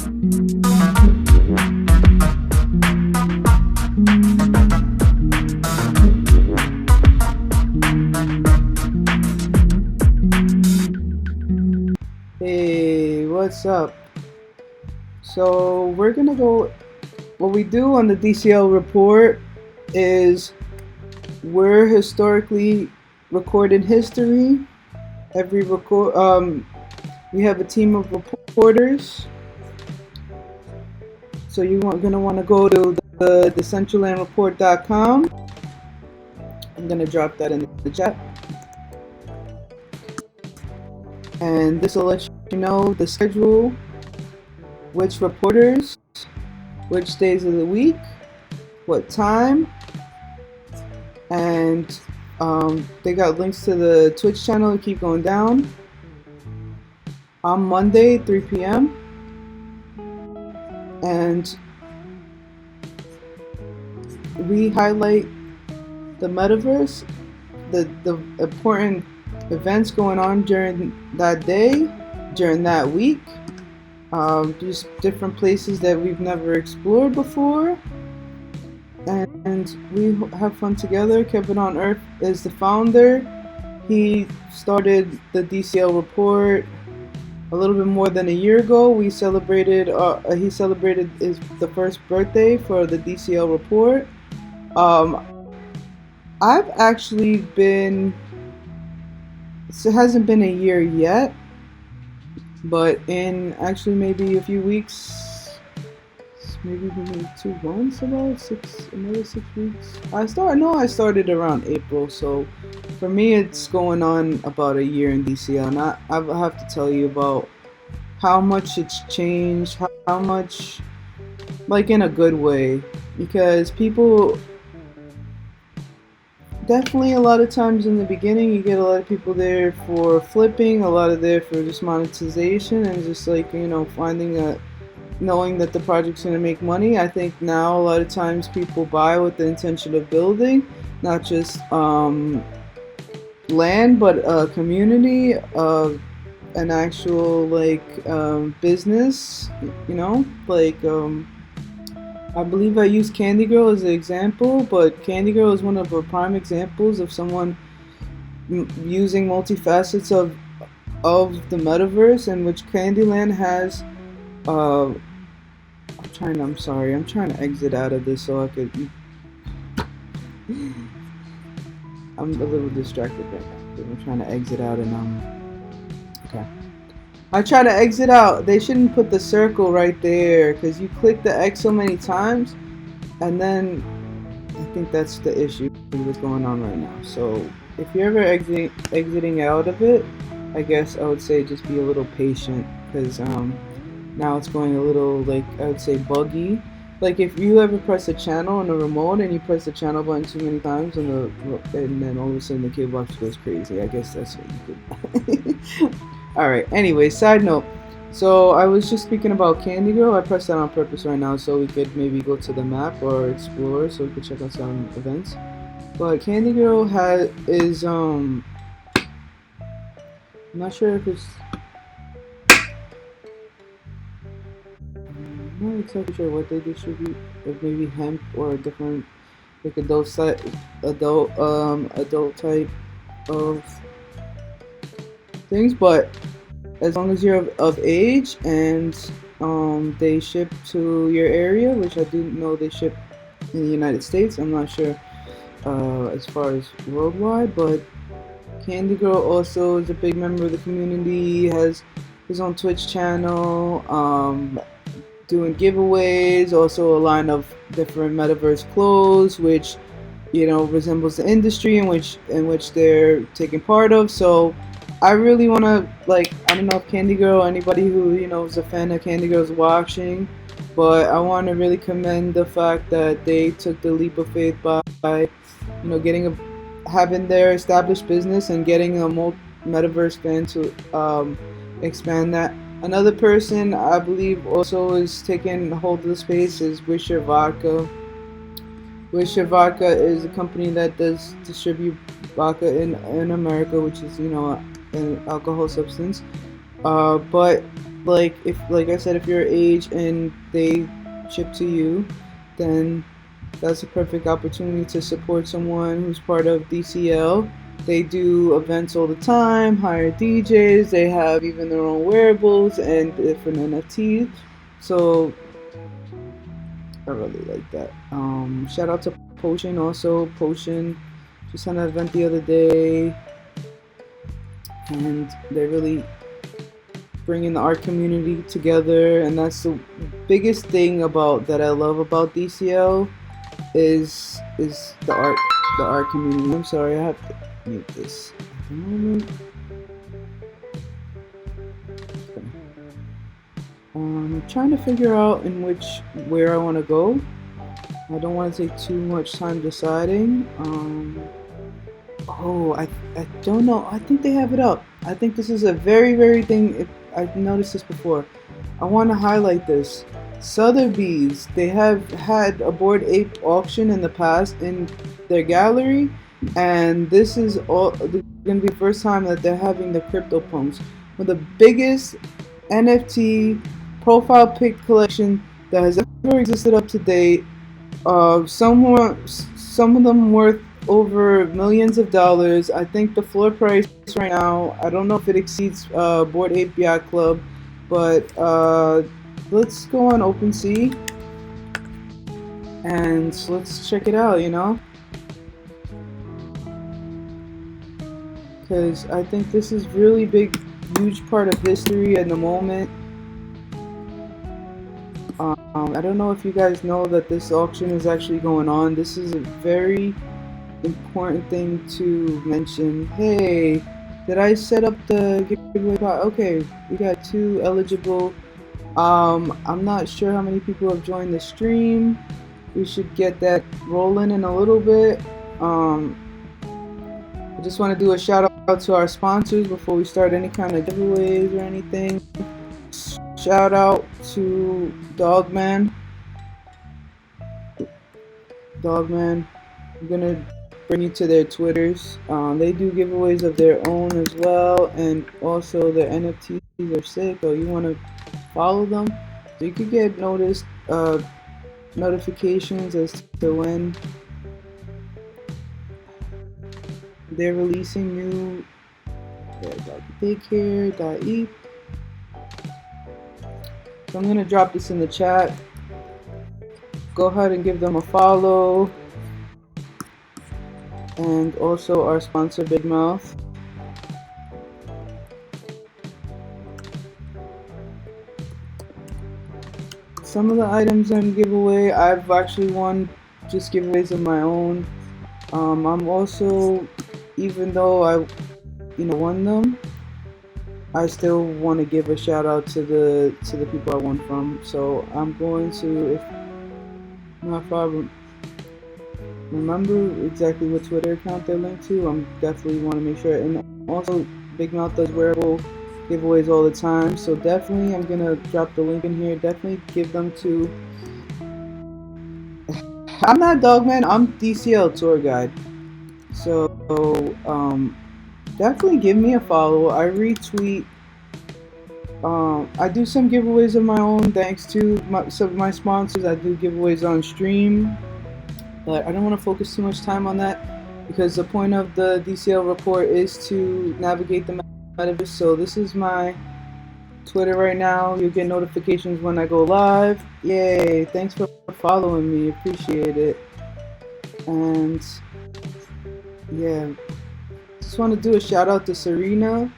Hey, what's up? So we're gonna go. What we do on the DCL report is we're historically recorded history. We have a team of reporters. So you're gonna want to go to the decentralandreport.com. I'm gonna drop that in the chat, and this will let you know the schedule, which reporters, which days of the week, what time, and they got links to the Twitch channel to keep going down. On Monday, 3 p.m. And we highlight the metaverse, the important events going on during that day, during that week. Just different places that we've never explored before, and we have fun together. Kevin on Earth is the founder. He started the DCL report a little bit more than a year ago. He celebrated the first birthday for the DCL report. I've actually been, it hasn't been a year yet, but in actually maybe a few weeks, maybe 2 months ago, another 6 weeks. I started around April, so for me it's going on about a year in DCL, and I have to tell you about how much it's changed, how much, like in a good way, because people, definitely a lot of times in the beginning you get a lot of people there for flipping, a lot of there for just monetization and just like, knowing that the project's going to make money. I think now a lot of times people buy with the intention of building, not just land, but a community, an actual business, I believe I used Candy Girl as an example, but Candy Girl is one of our prime examples of someone using multifacets of the metaverse, in which Candyland has. I'm trying to exit out of this so I could. I'm a little distracted right now. I'm trying to exit out and okay. I try to exit out. They shouldn't put the circle right there, because you click the X so many times, and then I think that's the issue that's going on right now. So if you're ever exiting out of it, I guess I would say just be a little patient, because now it's going a little, I would say, buggy. Like if you ever press a channel on the remote and you press the channel button too many times, and then all of a sudden the cable box goes crazy. I guess that's what you could. Alright, anyway, side note. So I was just speaking about Candy Girl. I pressed that on purpose right now so we could maybe go to the map or explore, so we could check out some events. But Candy Girl is I'm not sure if it's, I'm not exactly sure what they distribute. If maybe hemp or a different, like adult type of things, but as long as you're of age and they ship to your area, which I do know they ship in the United States. I'm not sure as far as worldwide, but Candy Girl also is a big member of the community, has his own Twitch channel, doing giveaways, also a line of different metaverse clothes, which resembles the industry in which they're taking part of. So I really want to, I don't know if Candy Girl, anybody who is a fan of Candy Girl is watching, but I want to really commend the fact that they took the leap of faith by having their established business and getting a metaverse fan to expand that. Another person I believe also is taking hold of the space is Wish Your Vodka. Wish Your Vodka is a company that does distribute vodka in America, which is an alcohol substance. But like I said, if you're age and they ship to you, then that's a perfect opportunity to support someone who's part of DCL. They do events all the time, hire DJs, they have even their own wearables and different NFTs. So I really like that. Shout out to Potion also. Potion just had an event the other day, and they're really bringing the art community together, and that's the biggest thing about that I love about DCL is the art community. I'm sorry, I have to mute this at the moment. Okay. I'm trying to figure out where I want to go. I don't want to take too much time deciding. Oh, I don't know. I think they have it up. I think this is a very thing. I've noticed this before. I want to highlight this. Sotheby's, they have had a Bored Ape auction in the past in their gallery, and this is going to be the first time that they're having the Cryptopunks, one of the biggest NFT profile pic collection that has ever existed up to date. Some of them worth over millions of dollars. I think the floor price right now, I don't know if it exceeds Bored Ape Yacht Club, but let's go on OpenSea and let's check it out, you know? Because I think this is really big, huge part of history at the moment. I don't know if you guys know that this auction is actually going on. This is a very important thing to mention. Hey, did I set up the giveaway? Okay, we got 2 eligible. I'm not sure how many people have joined the stream. We should get that rolling in a little bit. I just want to do a shout out to our sponsors before we start any kind of giveaways or anything. Shout out to Dogman. I'm gonna bring you to their Twitters. They do giveaways of their own as well, and also their NFTs are sick. So you want to follow them so you could get notifications as to when they're releasing new daycare.eth. So I'm gonna drop this in the chat. Go ahead and give them a follow. And also our sponsor, Big Mouth. Some of the items on giveaway, I've actually won just giveaways of my own. I'm also, even though I won them, I still want to give a shout out to the people I won from. So I'm going to, if I remember exactly what Twitter account they're linked to, I'm definitely want to make sure. And also, Big Mouth does wearable giveaways all the time, so definitely I'm gonna drop the link in here. Definitely give them to. I'm not Dogman, I'm DCL Tour Guide. So definitely give me a follow. I retweet. I do some giveaways of my own thanks to some of my sponsors. I do giveaways on stream, but I don't want to focus too much time on that because the point of the DCL report is to navigate the metaverse. So this is my Twitter right now. You'll get notifications when I go live. Yay! Thanks for following me. Appreciate it. And yeah, just want to do a shout out to Serena.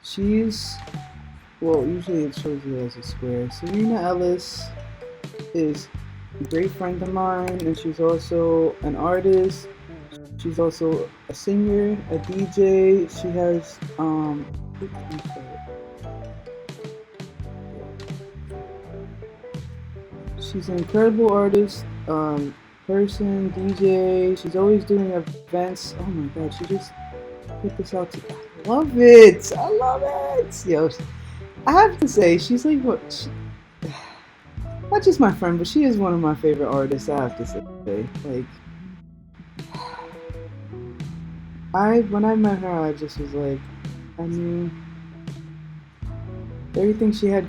She's, well, usually it shows you as a square. Serena Ellis is a great friend of mine, and she's also an artist. She's also a singer, a DJ. She has she's an incredible artist, person, DJ. She's always doing events. Oh my god, she just put this out to. I love it. I love it. Yo, I have to say, she's like what? Not just my friend, but she is one of my favorite artists. I have to say, like, when I met her, I just was like, I knew everything she has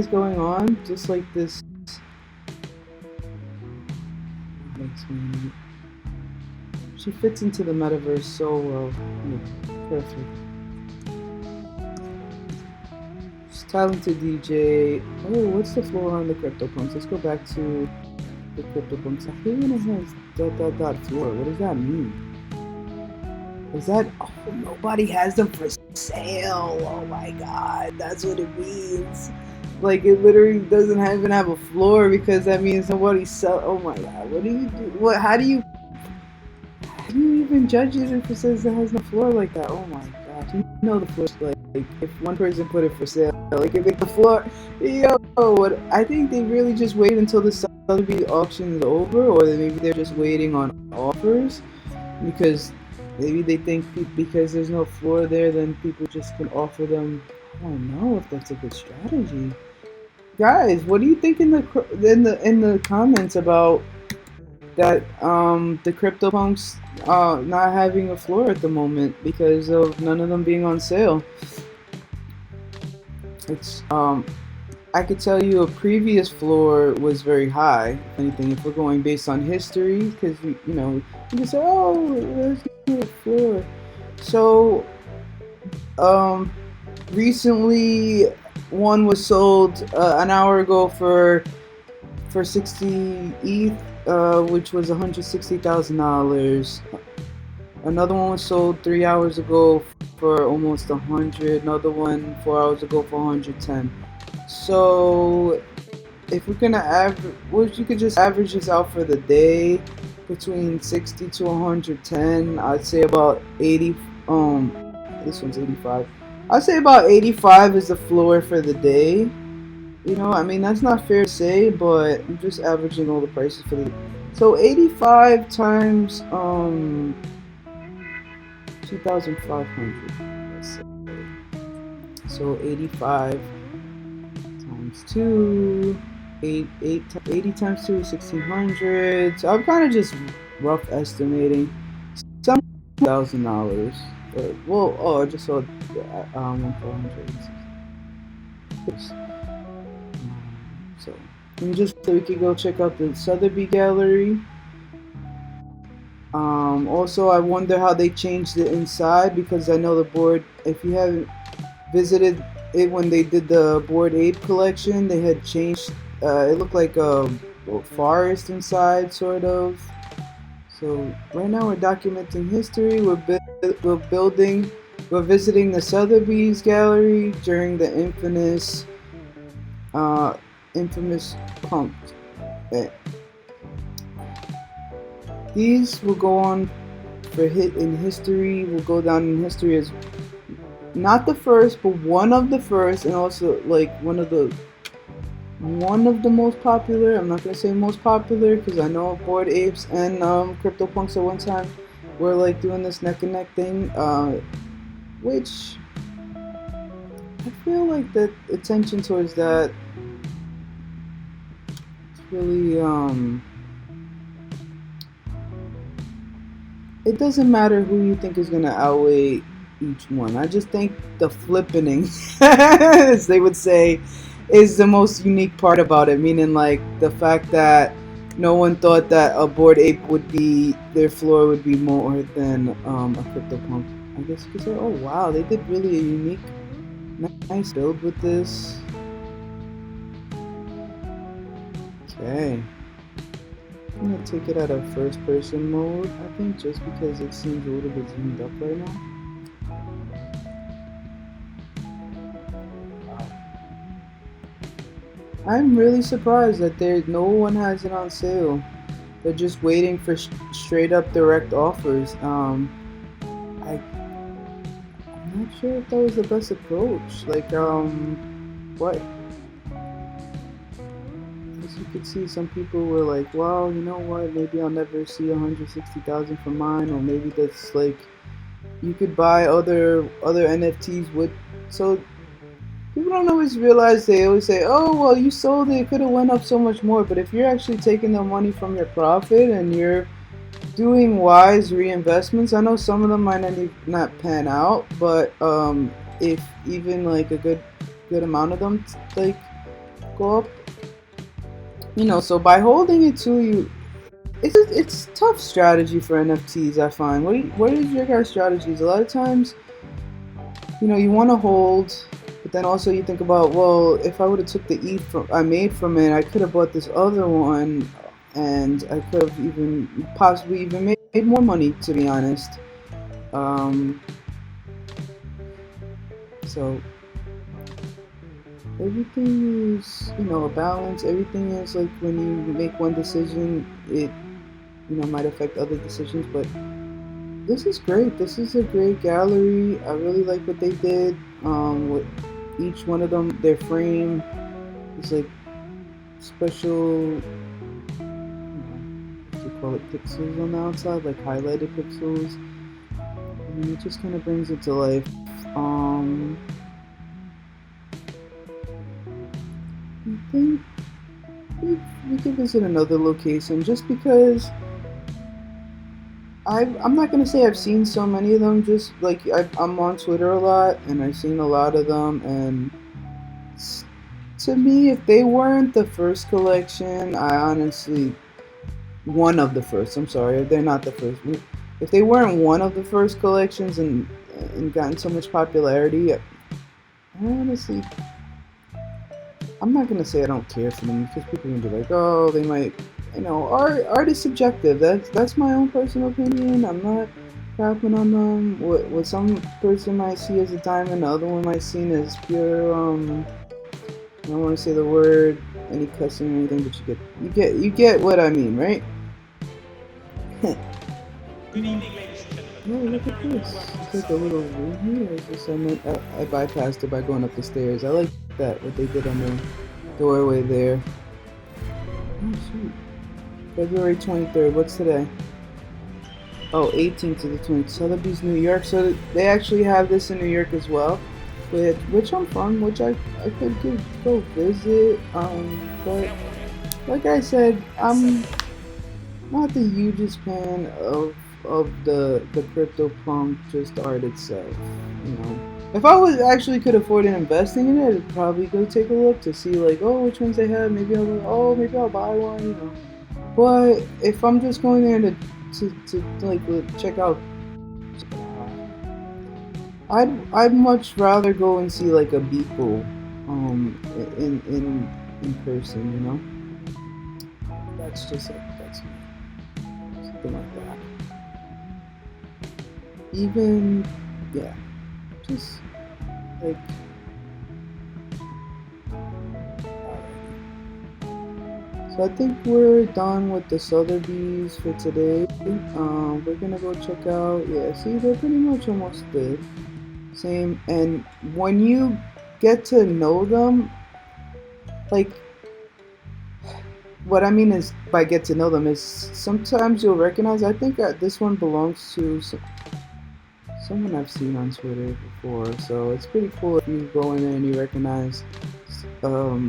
going on, just like this. She fits into the metaverse so well. Yeah, perfect. She's talented DJ. Oh, what's the floor on the CryptoPunks? Let's go back to the CryptoPunks. I hate when it has dot floor. What does that mean? Is that, oh, nobody has them for sale? Oh my god, that's what it means. Like, it literally doesn't even have a floor, because that means nobody sell. Oh my god, what do you do? What? How do you even judge it if it says it has no floor like that? Oh my gosh, you know the floor's like if one person put it for sale, like if the floor, yo, what? I think they really just wait until the Sotheby auction is over, or maybe they're just waiting on offers, because maybe they think because there's no floor there, then people just can offer them. I don't know if that's a good strategy. Guys, what do you think in the comments about that? The CryptoPunks not having a floor at the moment because of none of them being on sale. It's I could tell you a previous floor was very high. If anything, if we're going based on history, because you can say, oh, there's no floor. So recently one was sold an hour ago for 60 ETH, which was $160,000. Another one was sold 3 hours ago for almost 100. Another one 4 hours ago for 110. So if we're gonna average, well, you could just average this out for the day between 60 to 110. I'd say about 80. This one's 85. I'd say about 85 is the floor for the day. I mean, that's not fair to say, but I'm just averaging all the prices for the. So 85 times 2,500. Let's say. So 85 times 2, 80 times 2 is 1,600. So I'm kind of just rough estimating some $1,000. Well, oh, I just saw 1,400. So we could go check out the Sotheby gallery. Also, I wonder how they changed it inside, because I know the board. If you haven't visited it when they did the Bored Ape collection, they had changed. It looked like a forest inside, sort of. So right now we're documenting history. We're visiting the Sotheby's gallery during the infamous punk. These will go on for history. Will go down in history as not the first, but one of the first, and also like one of the most popular. I'm not gonna say most popular, because I know Bored Apes and CryptoPunks at one time were like doing this neck and neck thing, which I feel like the attention towards that is really it doesn't matter who you think is gonna outweigh each one. I just think the flippening, as they would say, is the most unique part about it. Meaning, like, the fact that no one thought that a Bored Ape their floor would be more than a CryptoPunk. I guess you could say, oh wow, they did really a unique, nice build with this. Okay. I'm gonna take it out of first person mode, I think, just because it seems a little bit zoomed up right now. I'm really surprised that no one has it on sale. They're just waiting for straight up direct offers. I'm not sure if that was the best approach. Like, what? As you could see, some people were like, well, you know what, maybe I'll never see 160,000 for mine, or maybe that's like, you could buy other NFTs with, so people don't always realize. They always say, oh, well, you sold it could have went up so much more, but if you're actually taking the money from your profit and you're doing wise reinvestments, I know some of them might not pan out, but if even like a good good amount of them like go up. You know, so by holding it to you, it's tough strategy for NFTs. I find. What is your guys' strategies? A lot of times, you know, you want to hold, but then also you think about, well, if I would have took the ETH I made from it, I could have bought this other one, and I could have even possibly even made more money, to be honest. So everything is, you know, a balance. Everything is like when you make one decision, it, you know, might affect other decisions. But this is great. This is a great gallery. I really like what they did. With each one of them, their frame is like special, you know, what do you call it, pixels on the outside, like highlighted pixels. And it just kind of brings it to life. I think we could visit another location just because I'm not gonna say I've seen so many of them. Just like I'm on Twitter a lot and I've seen a lot of them, and to me, if they weren't the first collection, I honestly, one of the first, I'm sorry, if they're not the first, if they weren't one of the first collections and gotten so much popularity, I honestly, I'm not gonna say I don't care for them, because people can be like, oh, they might, you know, art is subjective. That's my own personal opinion. I'm not crapping on them. What some person might see as a diamond, the other one might see as pure. I don't want to say the word, any cussing or anything, but you get what I mean, right? Good evening, ladies and Oh, gentlemen. look at this. It's like a little room here. Is this, I bypassed it by going up the stairs. I like that, what they did on the doorway there. Oh, sweet. February 23rd. What's today? Oh, 18th to the 20th. Sotheby's, New York. So they actually have this in New York as well, which I'm from, which I could go visit. But like I said, I'm not the hugest fan of the Cryptopunk just art itself. You know, if I was actually could afford investing in it, I'd probably go take a look to see like, oh, which ones they have. Maybe I'll buy one. You know, but if I'm just going there to like check out, I'd much rather go and see like a Beeple in person. You know, that's just like that's me. Something like that. Even, yeah, just like, so I think we're done with the Sotheby's for today. We're gonna go check out, yeah, see, they're pretty much almost the same. And when you get to know them, like, what I mean is by get to know them is sometimes you'll recognize, I think this one belongs to someone I've seen on Twitter before, so it's pretty cool if you go in there and you recognize a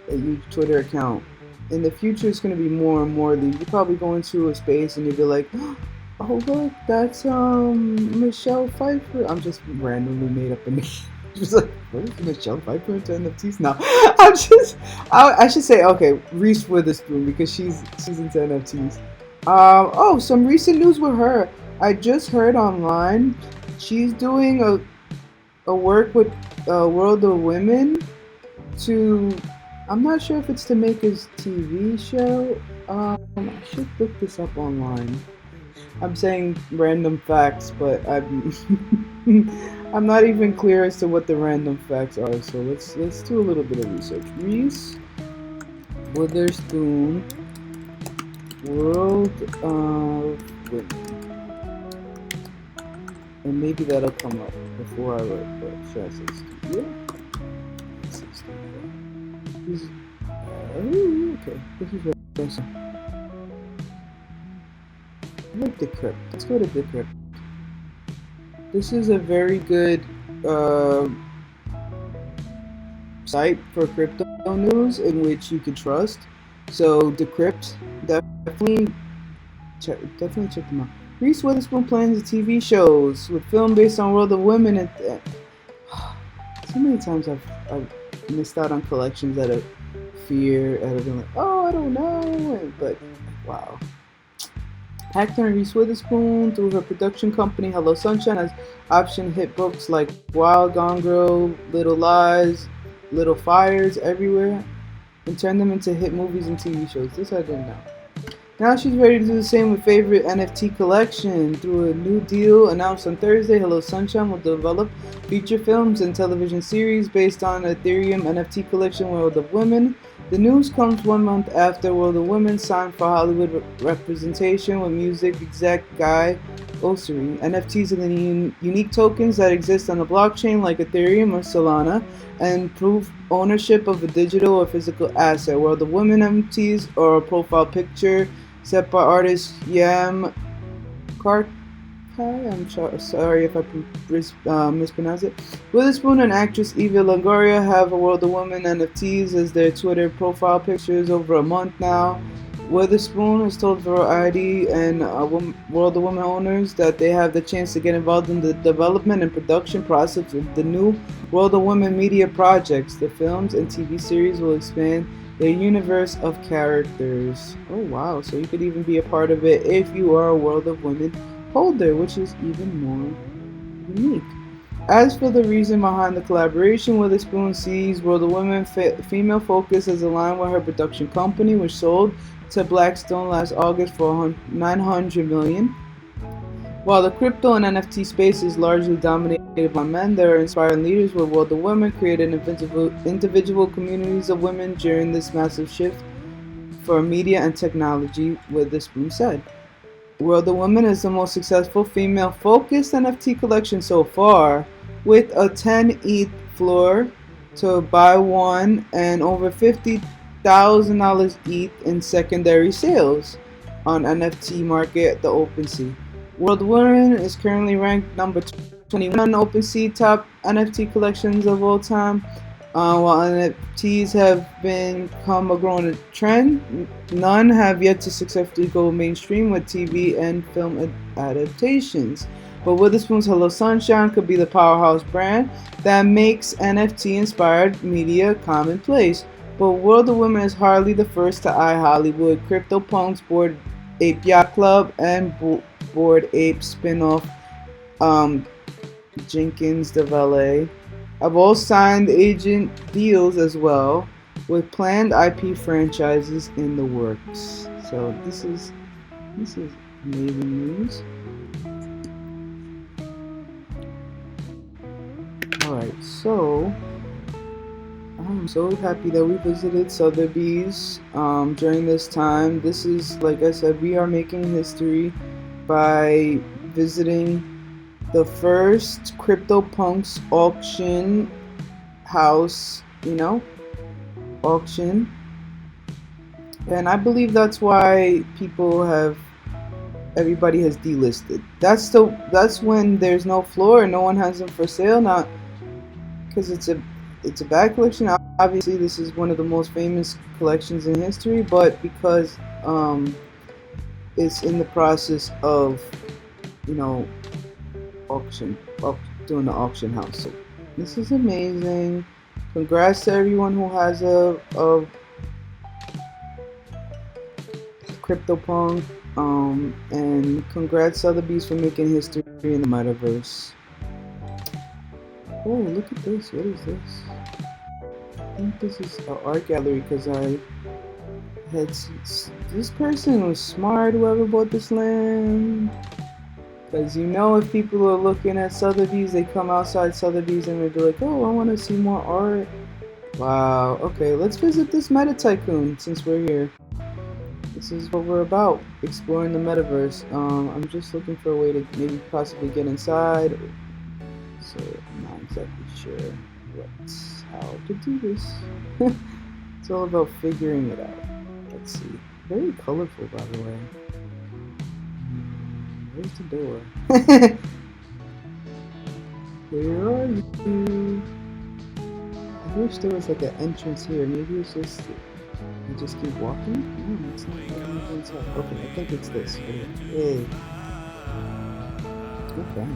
huge Twitter account. In the future, it's going to be more and more of these. You probably go into a space and you'll be like, oh look, that's Michelle Pfeiffer. I'm just randomly made up a name. Just like, what is Michelle Pfeiffer into NFTs now? I should say, okay, Reese Witherspoon, because she's into NFTs. Oh, some recent news with her. I just heard online she's doing a work with World of Women to, I'm not sure if it's to make his TV show. I should look this up online. I'm saying random facts, but I'm not even clear as to what the random facts are. So let's do a little bit of research. Reese Witherspoon, World of Women. And maybe that'll come up before I write, but should I say studio? Let's say studio. Okay, this is what I saw. I like Decrypt. Let's go to Decrypt. This is a very good site for crypto news in which you can trust. So Decrypt, definitely check them out. Reese Witherspoon plans TV shows with film based on World of Women. It's So many times I've missed out on collections out of fear, out of being like, oh, I don't know, but wow. Actor Reese Witherspoon, through her production company Hello Sunshine, has optioned hit books like Wild, Gone Girl, Little Lies, Little Fires Everywhere, and turned them into hit movies and TV shows. This I didn't know. Now she's ready to do the same with favorite NFT collection. Through a new deal announced on Thursday, Hello Sunshine will develop feature films and television series based on Ethereum NFT collection World of Women. The news comes 1 month after World of Women signed for Hollywood representation with music exec Guy Ossery. NFTs are the unique tokens that exist on a blockchain like Ethereum or Solana and prove ownership of a digital or physical asset. World of Women NFTs are a profile picture set by artist Yam Karkai. I'm sorry if I mispronounce it. Witherspoon and actress Eva Longoria have a World of Women NFTs as their Twitter profile pictures over a month now. Witherspoon has told Variety and World of Women owners that they have the chance to get involved in the development and production process of the new World of Women media projects. The films and TV series will expand their universe of characters. Oh wow, so you could even be a part of it if you are a World of Women holder, which is even more unique. As for the reason behind the collaboration, Witherspoon sees World of Women female focus as aligned with her production company, which sold to Blackstone last August for $900 million. While the crypto and NFT space is largely dominated by men, there are inspiring leaders with World of Women created individual communities of women during this massive shift for media and technology, Witherspoon said. World of Women is the most successful female-focused NFT collection so far, with a 10 ETH floor to buy one and over $50,000 ETH in secondary sales on NFT market, the OpenSea. World of Women is currently ranked number 21 on OpenSea top NFT collections of all time. While NFTs have become a growing trend, none have yet to successfully go mainstream with TV and film adaptations. But Witherspoon's Hello Sunshine could be the powerhouse brand that makes NFT-inspired media commonplace. But World of Women is hardly the first to eye Hollywood. Cryptopunk's Bored Ape Yacht Club and Bored Ape spin-off Jenkins de Valet have all signed agent deals as well, with planned IP franchises in the works. So this is amazing news. Alright, so I'm so happy that we visited Sotheby's during this time. This is, like I said, we are making history by visiting the first Cryptopunks auction house, auction. And I believe that's why everybody has delisted. That's when there's no floor and no one has them for sale, not because it's a bad collection. Obviously this is one of the most famous collections in history, but because it's in the process of doing the auction house. So this is amazing. Congrats to everyone who has a Cryptopunk, and congrats Sotheby's for making history in the metaverse. Oh, look at this. What is this? I think this is an art gallery because I had this person was smart, whoever bought this land. Because if people are looking at Sotheby's, they come outside Sotheby's and they be like, oh, I want to see more art. Wow. Okay, let's visit this Meta Tycoon since we're here. This is what we're about, exploring the metaverse. I'm just looking for a way to maybe possibly get inside. So I'm not exactly sure how to do this. It's all about figuring it out. Let's see. Very colorful, by the way. Where's the door? Where are you? I wish there was like an entrance here. Maybe it's just you just keep walking. No, it's not inside. Okay, I think it's this. Hey. Okay.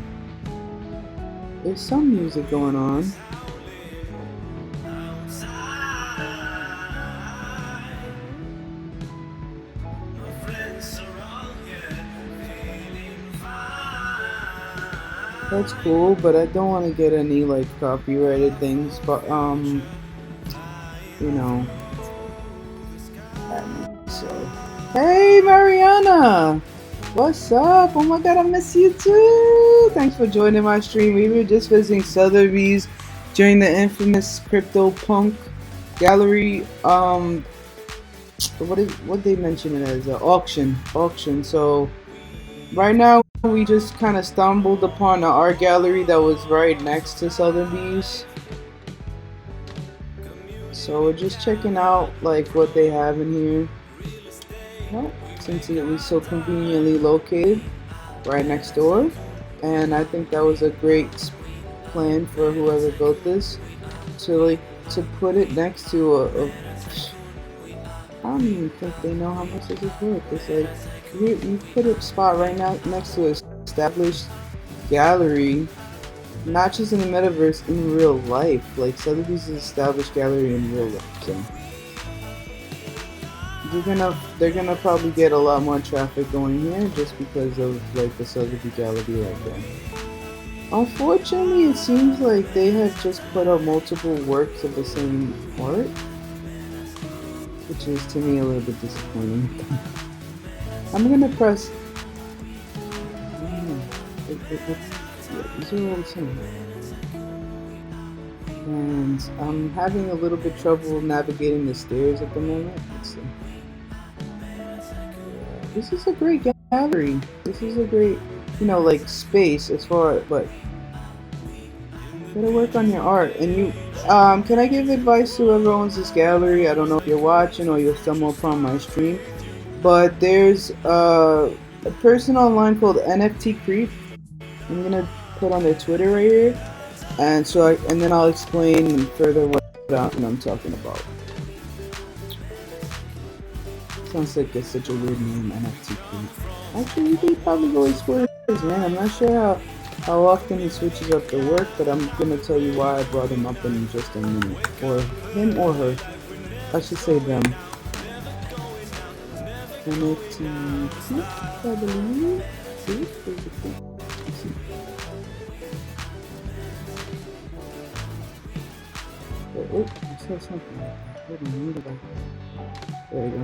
There's some music going on. That's cool, but I don't want to get any like copyrighted things. But you know. So, hey Mariana, what's up? Oh my god, I miss you too. Thanks for joining my stream. We were just visiting Sotheby's during the infamous Cryptopunk gallery. What they mention it as? Auction. So right now we just kind of stumbled upon an art gallery that was right next to Sotheby's. So we're just checking out like what they have in here. Well, since it was so conveniently located right next door, and I think that was a great plan for whoever built this to put it next to a I don't even think they know how much this is worth. It's like you put a spot right now next to an established gallery, not just in the metaverse, in real life. Like Sotheby's is an established gallery in real life, so they're gonna probably get a lot more traffic going here just because of like the Sotheby gallery right there. Unfortunately, it seems like they have just put up multiple works of the same art, which is to me a little bit disappointing. I'm gonna press. These are all the same. And I'm having a little bit trouble navigating the stairs at the moment. Let's see. This is a great gallery. This is a great, like space as far as, but you gotta work on your art. And you, can I give advice to whoever owns this gallery? I don't know if you're watching or you'll stumble upon my stream, but there's a person online called NFT Creep. I'm gonna put on their Twitter right here, and then I'll explain further what I'm talking about. Sounds like it's such a weird name, NFT Creep. Actually, you could probably go explore his man. I'm not sure how often he switches up the work, but I'm gonna tell you why I brought him up in just a minute. Or him or her. I should say them. NFT Creep, I believe. See? Oh, I saw something. Hold on, there we go.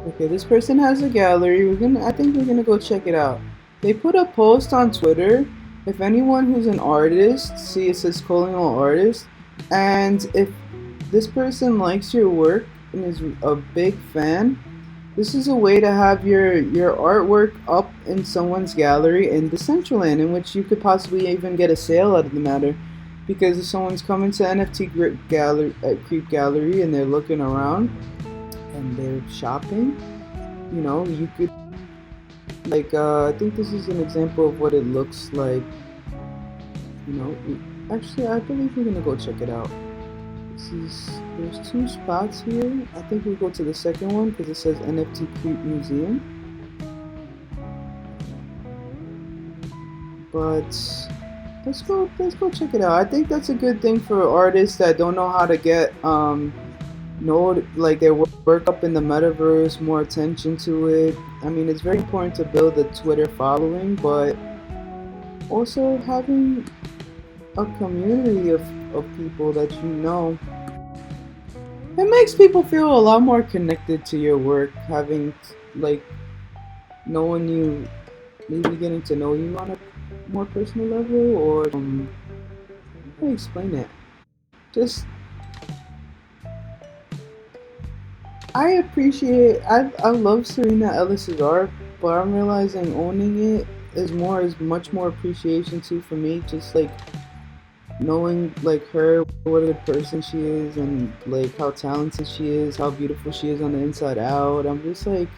Okay, this person has a gallery. I think we're gonna go check it out. They put a post on Twitter. If anyone who's an artist, see it says calling all artists, and if this person likes your work and is a big fan, this is a way to have your artwork up in someone's gallery in Decentraland, in which you could possibly even get a sale out of the matter. Because if someone's coming to NFT Creep Gallery and they're looking around and they're shopping, you could, like, I think this is an example of what it looks like. Actually, I believe we're gonna go check it out. There's two spots here. I think we'll go to the second one because it says NFT Creep Museum. But let's go check it out. I think that's a good thing for artists that don't know how to get their work up in the metaverse, more attention to it. I mean, it's very important to build a Twitter following, but also having a community of people that it makes people feel a lot more connected to your work, having knowing you, maybe getting to know you on a more personal level, or how do I explain it? Just I love Serena Ellis's art, but I'm realizing owning it is much more appreciation too for me. Just like knowing her, what a good person she is, and how talented she is, how beautiful she is on the inside out. I'm just like,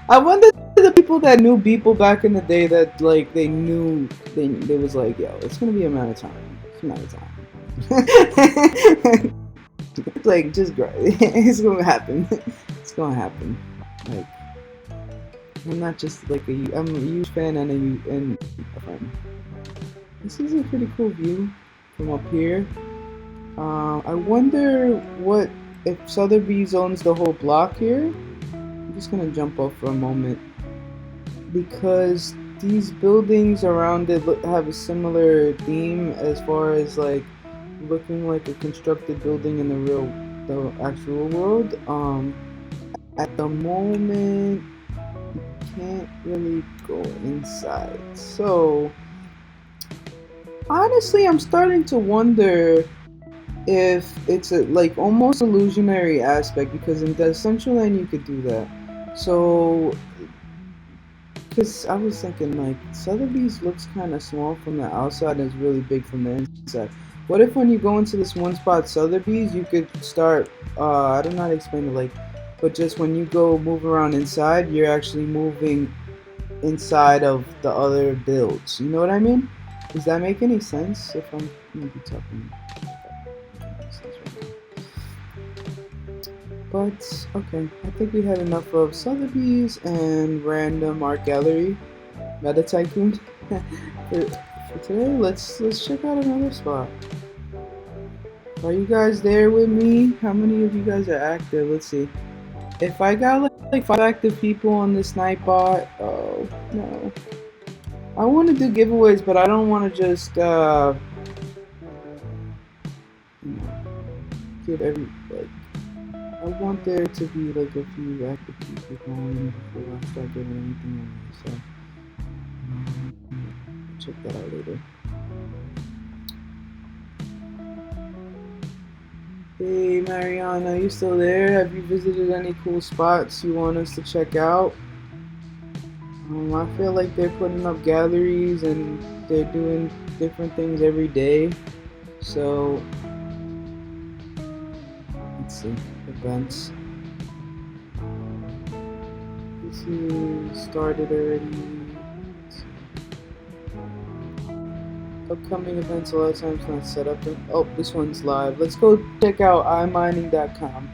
I wonder the people that knew people back in the day that they knew they was like, yo, it's gonna be a matter of time. It's a matter of time. Just it's gonna happen. It's gonna happen. I'm not just I'm a huge fan and a friend. This is a pretty cool view from up here. I wonder if Sotheby's owns the whole block here. I'm just gonna jump off for a moment because these buildings around it have a similar theme as far as like looking like a constructed building in the actual world. At the moment, can't really go inside. So honestly, I'm starting to wonder if it's a like almost illusionary aspect because in Decentraland you could do that. So because I was thinking like Sotheby's looks kind of small from the outside and is really big from the inside. What if when you go into this one spot Sotheby's you could start I don't know how to explain it, like, but just when you go move around inside you're actually moving inside of the other builds. You know what I mean? Does that make any sense? If I'm maybe talking but okay, I think we had enough of Sotheby's and random art gallery, Meta Tycoon. for today, let's check out another spot. Are you guys there with me? How many of you guys are active? Let's see. If I got like 5 active people on this night bot, oh no. I want to do giveaways, but I don't want to just give every like. I want there to be like a few active people going before I start giving anything away. So check that out later. Hey Mariana, you still there? Have you visited any cool spots you want us to check out? I feel like they're putting up galleries and they're doing different things every day. So let's see, events. This is started already. Upcoming events a lot of times not set up. Oh, this one's live. Let's go check out iMining.com.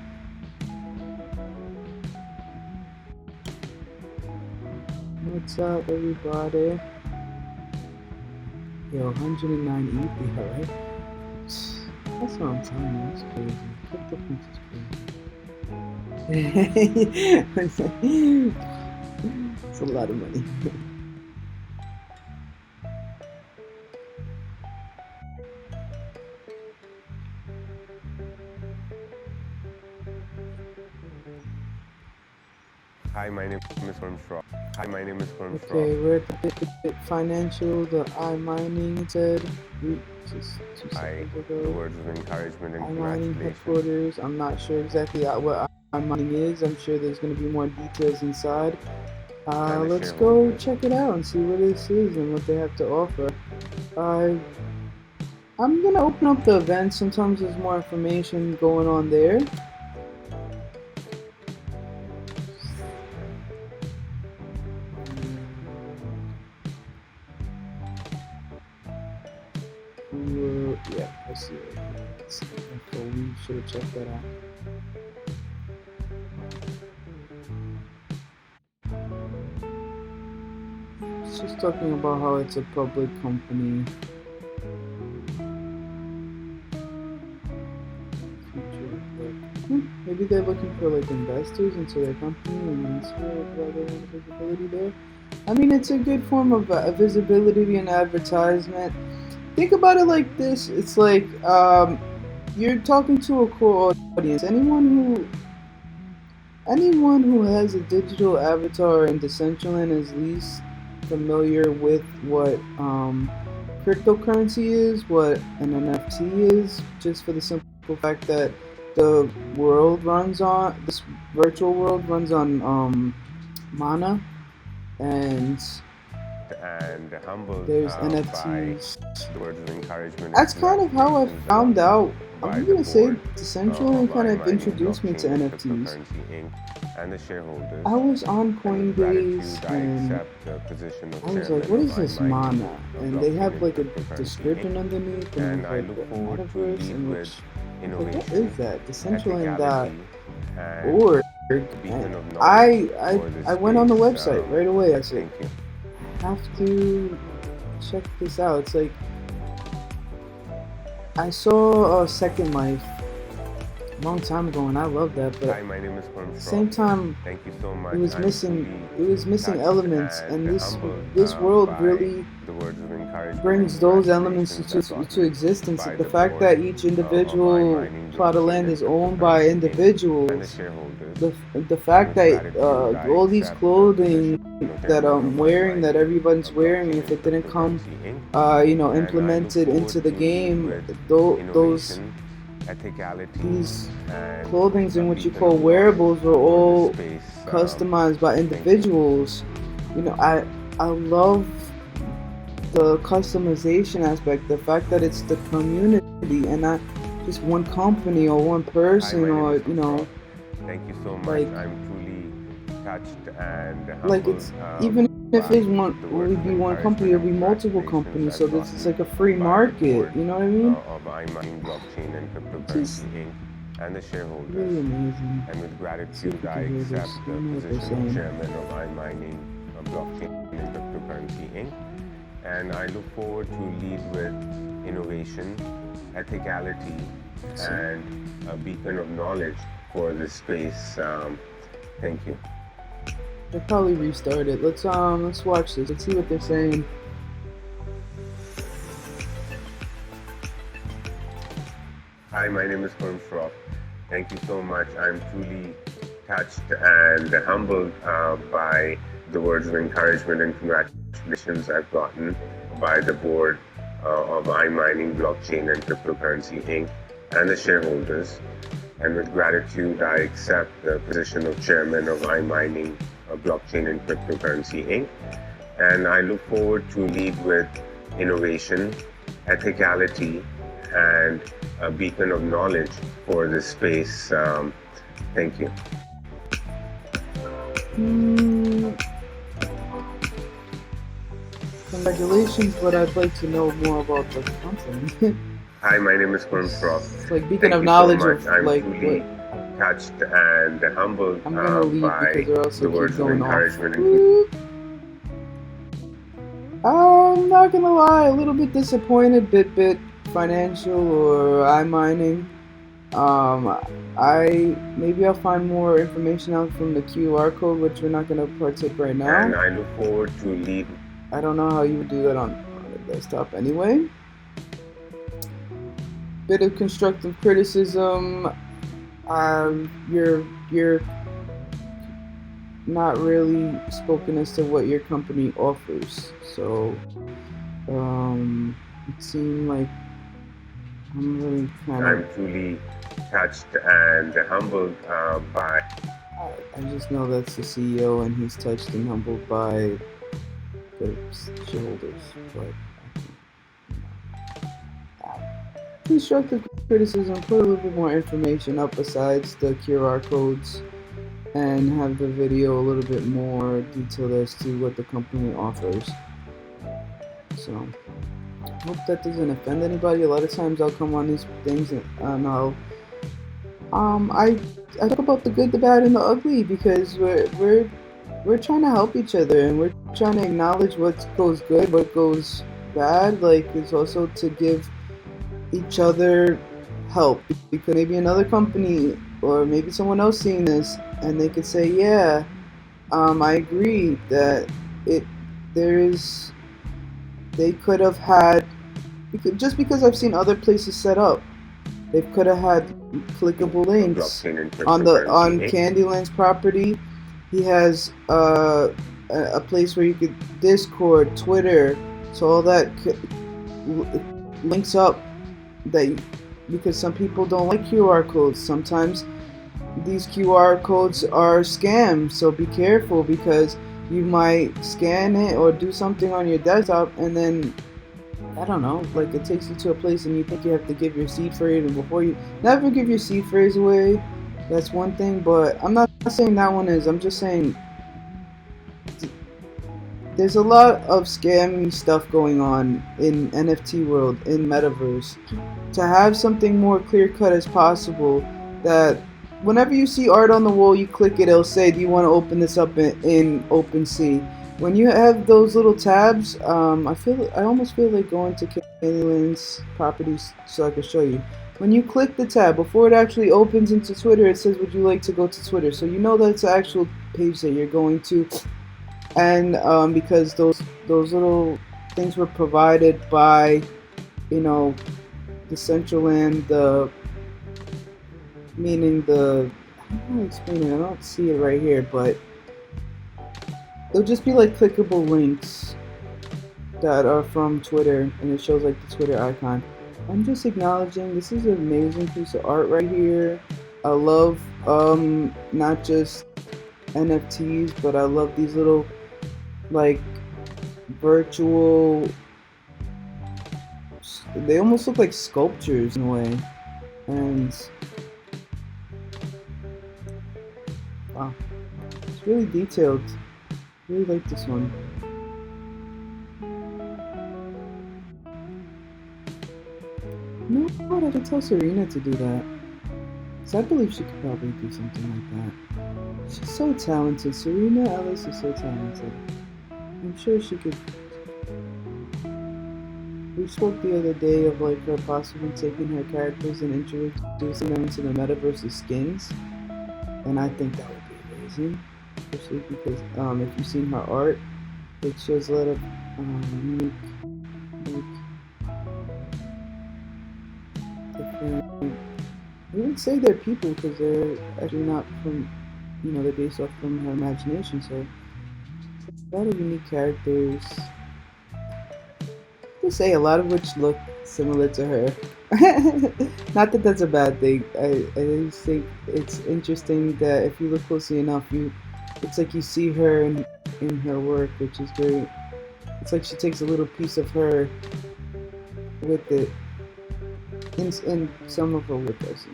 What's up, everybody? Yo, 109 ETH, yeah, right? That's what I'm telling you. That's crazy. Cryptopunk is crazy. It's a lot of money. Hi, my name is Armstrong. Okay, we're at the Bit Financial, the iMining said just 2 seconds ago. The words of encouragement and iMining headquarters. I'm not sure exactly what iMining is. I'm sure there's going to be more details inside. Let's go check it out and see what this is and what they have to offer. I'm going to open up the event. Sometimes there's more information going on there. Yeah, I see it. So we should have checked that out. It's just talking about how it's a public company. Maybe they're looking for like investors into their company and that's why they want visibility there. I mean, it's a good form of visibility and advertisement. Think about it like this. It's like you're talking to a core audience. Anyone who has a digital avatar in Decentraland is least familiar with what cryptocurrency is, what an NFT is, just for the simple fact that the world runs on this virtual world runs on mana and humbled there's NFTs. The words of encouragement. That's kind of how I found out. I'm gonna say Decentraland kind of introduced me to NFTs. And the shareholders. I was on Coinbase and I was like, what is this mana? And they have like a description underneath and like the metaverse in which like, what is that? Decentraland.org. I went on the website right away. I said, I have to check this out. It's like I saw Second Life long time ago, and I love that. But Hi, my name is Param at the same time, Thank you so much. it was I'm missing touched elements, and humbled, this world by really the words of encouragement brings and those elements congratulations I've to gotten existence. by The the fact board that each of individual iMining plot of blockchain land and is owned by cryptocurrency Inc. and the individuals, shareholders. the And fact with that gratitude, I all these accept the clothing position of that chairman I'm of wearing, that iMining everyone's wearing, blockchain if and it didn't come, cryptocurrency Inc. And I look implemented forward into the to lead game, with those innovation, ethicality, these and clothings a in what you beacon call of knowledge wearables were for this all space. customized by Thank you. individuals. You know, I love the customization aspect, the fact that it's the community and not just one company or one Hi, person, my name or is you know, Thank you so much. like I'm truly touched and like humbled it's even if by it's one, the will words it of be one company, encouragement it'll and be multiple congratulations companies, so I've this is gotten like a free by the market, board you know what I mean? of iMining blockchain and Just cryptocurrency Inc. and the shareholders. really amazing. And with Let's see if gratitude, we I can hear accept this. I the don't know what they're position of saying. chairman of iMining blockchain and cryptocurrency Inc. And I look forward to lead with innovation, ethicality, and a beacon of knowledge for this space. Thank you. They'll probably restart it. Let's watch this. Let's see what they're saying. Hi, my name is Param. Thank you so much. I'm truly touched and humbled by the words of encouragement and congratulations I've gotten by the board of iMining blockchain and cryptocurrency Inc. and the shareholders. And with gratitude, I accept the position of chairman of iMining blockchain and cryptocurrency Inc. And I look forward to lead with innovation, ethicality, and a beacon of knowledge for this space. Thank you. Congratulations, but I'd like to know more about the company. Hi, my name is Param. It's like beacon Thank of you knowledge so of much. I'm like truly what. touched and humbled I'm gonna leave by because or else the it'll keep words of going off. encouragement and I'm not gonna lie, a little bit disappointed. Bit Financial or iMining. Maybe I'll find more information out from the QR code, which we're not gonna partake right and now. I look forward to lead. I don't know how you would do that on a desktop anyway. Bit of constructive criticism. You're not really spoken as to what your company offers. So it seemed like I'm really kind of. I'm truly touched and humbled by. I just know that's the CEO, and he's touched and humbled by the shareholders. But constructive criticism, put a little bit more information up besides the QR codes, and have the video a little bit more detailed as to what the company offers. So I hope that doesn't offend anybody. A lot of times I'll come on these things and I'll I talk about the good, the bad, and the ugly because we're trying to help each other, and we're trying to acknowledge what goes good, what goes bad. Like it's also to give each other help, because maybe another company or maybe someone else seeing this and they could say, yeah, I agree that they could have had, just because I've seen other places set up, they could have had clickable links on Candyland's property. He has a place where you could Discord, Twitter, so all that links up. Because some people don't like QR codes. Sometimes these QR codes are scams, so be careful, because you might scan it or do something on your desktop and then I don't know, like it takes you to a place and you think you have to give your seed phrase, and before you never give your seed phrase away. That's one thing, but I'm not saying that one is. I'm just saying there's a lot of scammy stuff going on in NFT world, in metaverse. To have something more clear cut as possible, that whenever you see art on the wall, you click it, it'll say, do you want to open this up in OpenSea? When you have those little tabs, I almost feel like going to Candyland's properties so I can show you. when you click the tab, before it actually opens into Twitter, it says, would you like to go to Twitter? So you know that's the actual page that you're going to. And because those little things were provided by, you know, Decentraland, meaning the, how do I explain it? I don't see it right here, but it'll just be like clickable links that are from Twitter, and it shows like the Twitter icon. I'm just acknowledging this is an amazing piece of art right here. I love not just NFTs, but I love these little like virtual, they almost look like sculptures in a way. And wow, it's really detailed. Really like this one. You know what? I should tell Serena to do that. Because I believe she could probably do something like that. She's so talented. Serena Ellis is so talented. I'm sure she could. We spoke the other day of like her possibly taking her characters and introducing them to the metaverse as skins. And I think that would be amazing. Especially because if you've seen her art, it shows a lot of unique different. We would say they're people because they're actually not from, you know, they're based off from her imagination. So a lot of unique characters. To say a lot of which look similar to her. Not that that's a bad thing. I just think it's interesting that if you look closely enough, it's like you see her in her work, which is great. It's like she takes a little piece of her with it in some of her work. I see.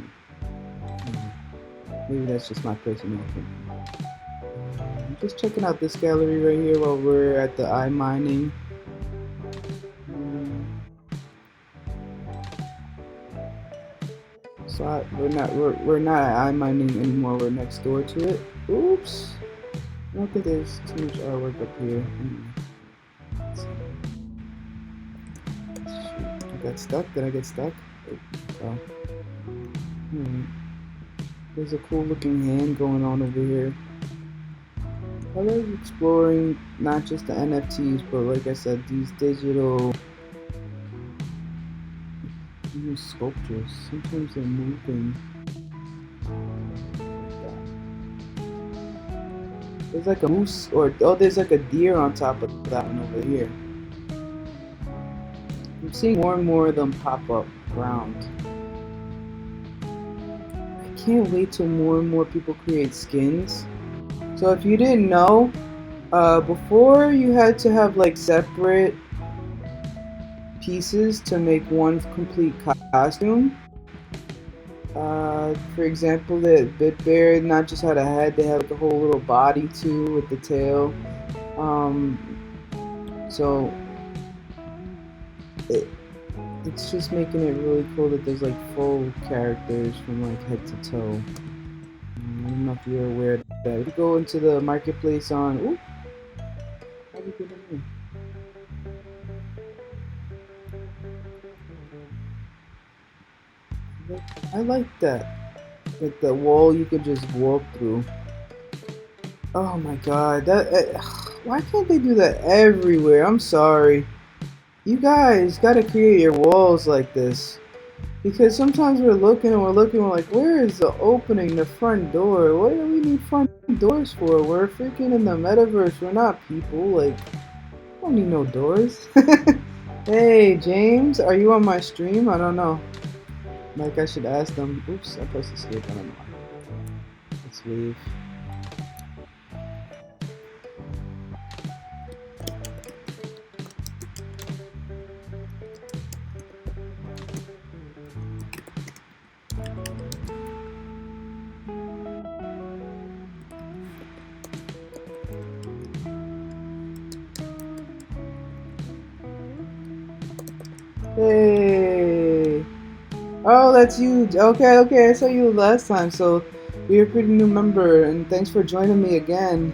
Maybe that's just my personal opinion. I'm just checking out this gallery right here while we're at the eye mining. So we're not at eye mining anymore. We're next door to it. Oops. I don't think there's too much artwork up here. Shoot. I got stuck. Did I get stuck? Oh. There's a cool looking hand going on over here. I like exploring not just the NFTs, but like I said, these digital sculptures. Sometimes they're moving. There's like a moose, or there's like a deer on top of that one over here. I'm seeing more and more of them pop up around. I can't wait till more and more people create skins. So if you didn't know, before you had to have like separate pieces to make one complete costume. For example, the BitBear not just had a head, they had like a whole little body too with the tail. So it's just making it really cool that there's like full characters from like head to toe. I don't know if you're aware of that. If you go into the marketplace on, ooh, how do you get in here? I like that. Like the wall you could just walk through. Oh my god, why can't they do that everywhere? I'm sorry. You guys gotta create your walls like this. Because sometimes we're looking, we're like, where is the opening, the front door? What do we need front doors for? We're freaking in the metaverse, we're not people. Like, I don't need no doors. Hey, James, are you on my stream? I don't know. Like, I should ask them. Oops, I pressed escape. I don't know. Let's leave. Hey. Oh, that's you. Okay, I saw you last time, so you're a pretty new member, and thanks for joining me again.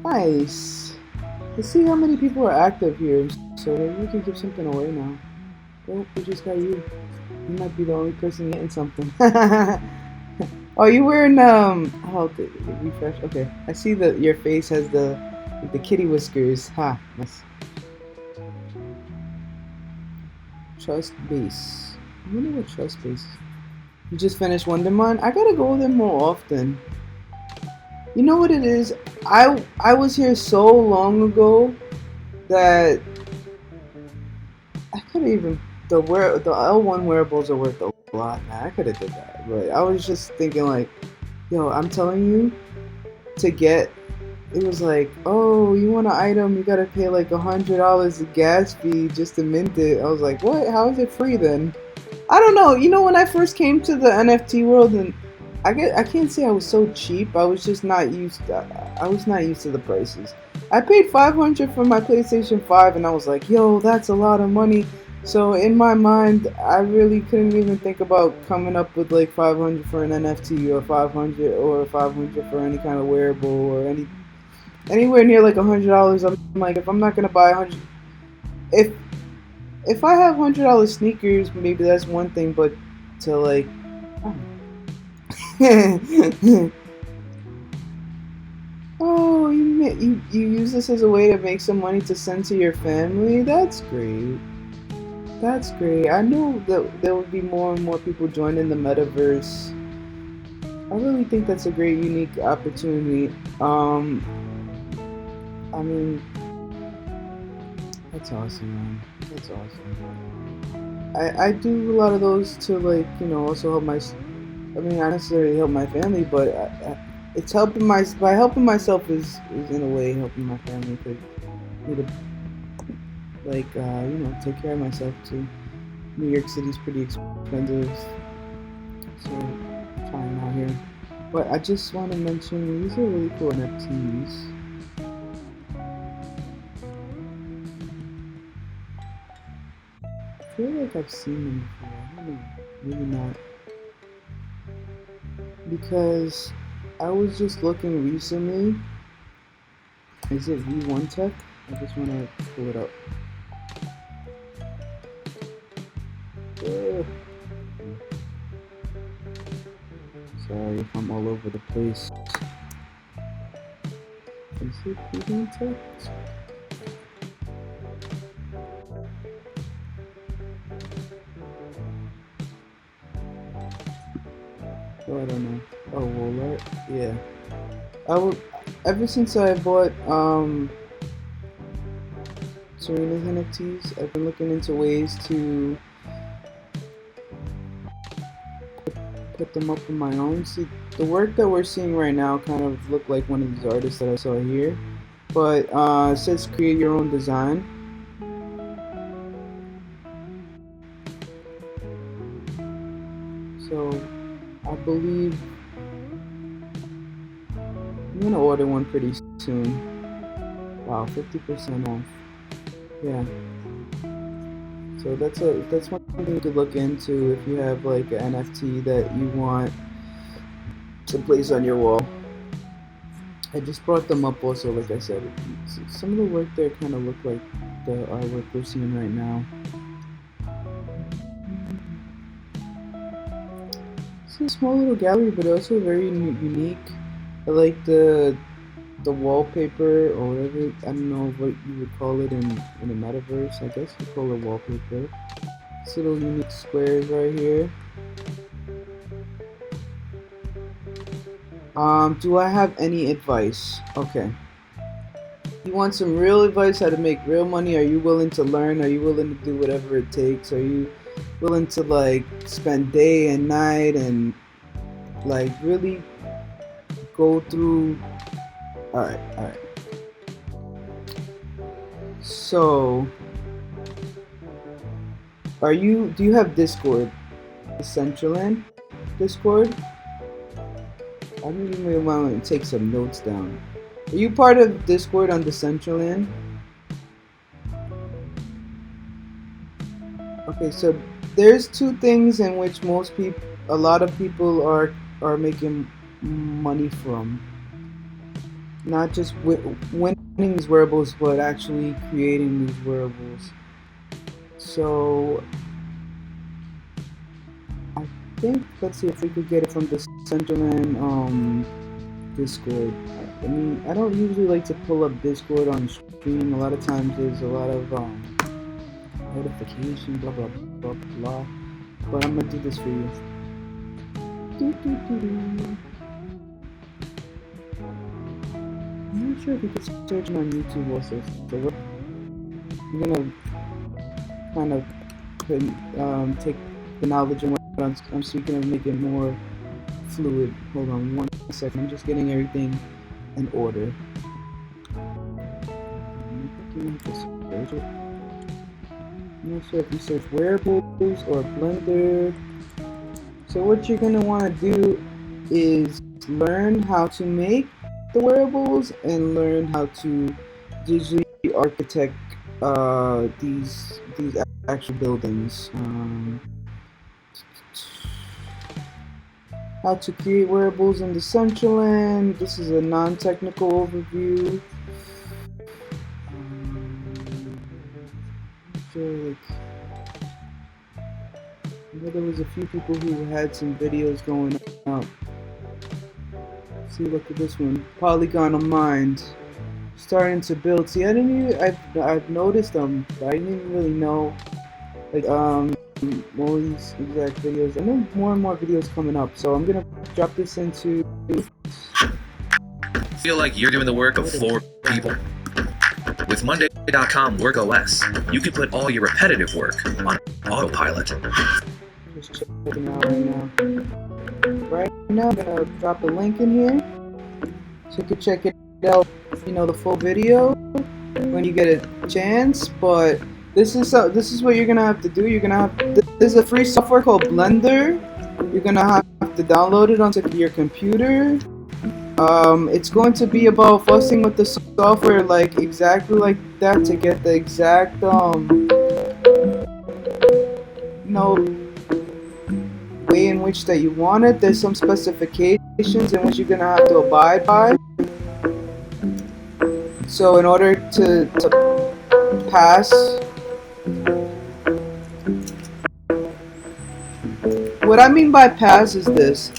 Nice. Let's see how many people are active here, so maybe we can give something away now. Oh, we just got you. You might be the only person getting something. Oh, you wearing oh, refresh. Okay, I see that your face has the kitty whiskers. Ha, nice. Trust base. I wonder what trust base is. You just finished Wondermon? I gotta go there more often. You know what it is? I was here so long ago that I could even the L1 wearables are worth a lot. Man, I could have did that, but I was just thinking like, yo, I'm telling you, to get it was like, oh, you want an item, you gotta pay like $100 gas fee just to mint it. I was like, what? How is it free then? I don't know. You know, when I first came to the NFT world, and I can't say I was so cheap. I was just not used. I was not used to the prices. I paid $500 for my PlayStation 5, and I was like, yo, that's a lot of money. So in my mind, I really couldn't even think about coming up with like 500 for an NFT or 500 for any kind of wearable or anywhere near like $100. I'm like, if I'm not gonna buy 100, if I have $100 sneakers, maybe that's one thing, but to like, oh, you use this as a way to make some money to send to your family. That's great. That's great. I know that there would be more and more people joining the metaverse. I really think that's a great, unique opportunity. I mean, that's awesome, man. That's awesome. I do a lot of those to like, you know, also help my. I mean, not necessarily help my family, but it's helping by helping myself is in a way helping my family because I need to like you know, take care of myself too. New York City's pretty expensive, so I'm trying out here. But I just want to mention these are really cool NFTs. I feel like I've seen them before. I don't know, maybe not. Because I was just looking recently. Is it V1 Tech? I just want to pull it up. Sorry if I'm all over the place. Is it V1 Tech? Oh, I don't know. Oh, Walmart? Yeah. Ever since I bought Serena's NFTs, I've been looking into ways to put them up on my own. See, the work that we're seeing right now kind of look like one of these artists that I saw here, but it says create your own design. So I believe I'm gonna order one pretty soon. Wow, 50% off. Yeah. So that's one thing you could look into if you have like an NFT that you want to place on your wall. I just brought them up also, like I said. Some of the work there kind of look like the artwork we're seeing right now. It's a small little gallery, but also very unique. I like the wallpaper or whatever. I don't know what you would call it in the metaverse. I guess you call it wallpaper. This little unique squares right here. Do I have any advice? Okay. You want some real advice how to make real money? Are you willing to learn? Are you willing to do whatever it takes? Are you willing to like spend day and night and like really go through? Alright. So do you have Discord? Decentraland Discord? I don't even want to take some notes down. Are you part of Discord on Decentraland? Okay, so there's two things in which a lot of people are making money from. Not just winning these wearables, but actually creating these wearables. So I think, let's see if we could get it from the Decentraland Discord. I mean, I don't usually like to pull up Discord on stream. A lot of times there's a lot of notification, blah blah blah blah. But I'm gonna do this for you. I'm not sure if you can search on YouTube also. So I'm gonna kind of take the knowledge and what I'm speaking and make it more fluid. Hold on 1 second. I'm just getting everything in order. I'm not sure if you search Wearables or Blender. So what you're gonna want to do is learn how to make the wearables and learn how to digitally architect these actual buildings. How to create wearables in Decentraland. This is a non-technical overview. I know there was a few people who had some videos going up. See, look at this one. Polygonal Mind. Starting to build. See, I've noticed them, but I didn't even really know, like, all these exact videos. I know more and more videos coming up, so I'm gonna drop this into. Feel like you're doing the work of 4 people? With Monday.com Work OS, you can put all your repetitive work on autopilot. Just checking it out right now. Right now, I'm gonna drop a link in here, so you can check it out. You know, the full video when you get a chance. But this is what you're gonna have to do. You're gonna have there's a free software called Blender. You're gonna have to download it onto your computer. It's going to be about fussing with the software, like exactly like that, to get the exact way in which that you want it. There's some specifications in which you're gonna have to abide by. So in order to pass, what I mean by pass is this.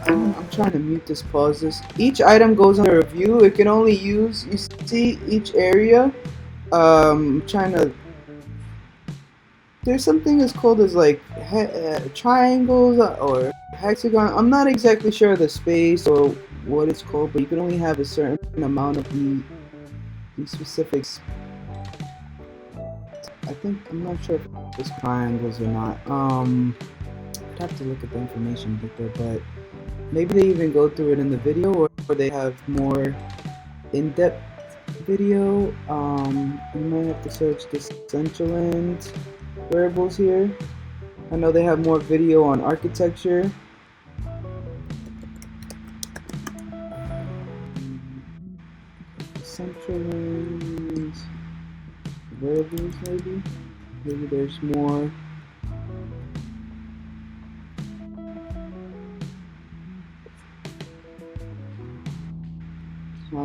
I'm trying to mute this, pause this. Each item goes under review. It can only use, you see each area. Trying to, there's something that's called as like triangles or hexagon. I'm not exactly sure of the space or what it's called, but you can only have a certain amount of these specifics. I think, I'm not sure if it's triangles or not. I'd have to look at the information a bit there, but maybe they even go through it in the video, or they have more in-depth video. You might have to search Decentraland Wearables here. I know they have more video on architecture. Decentraland Wearables, maybe there's more.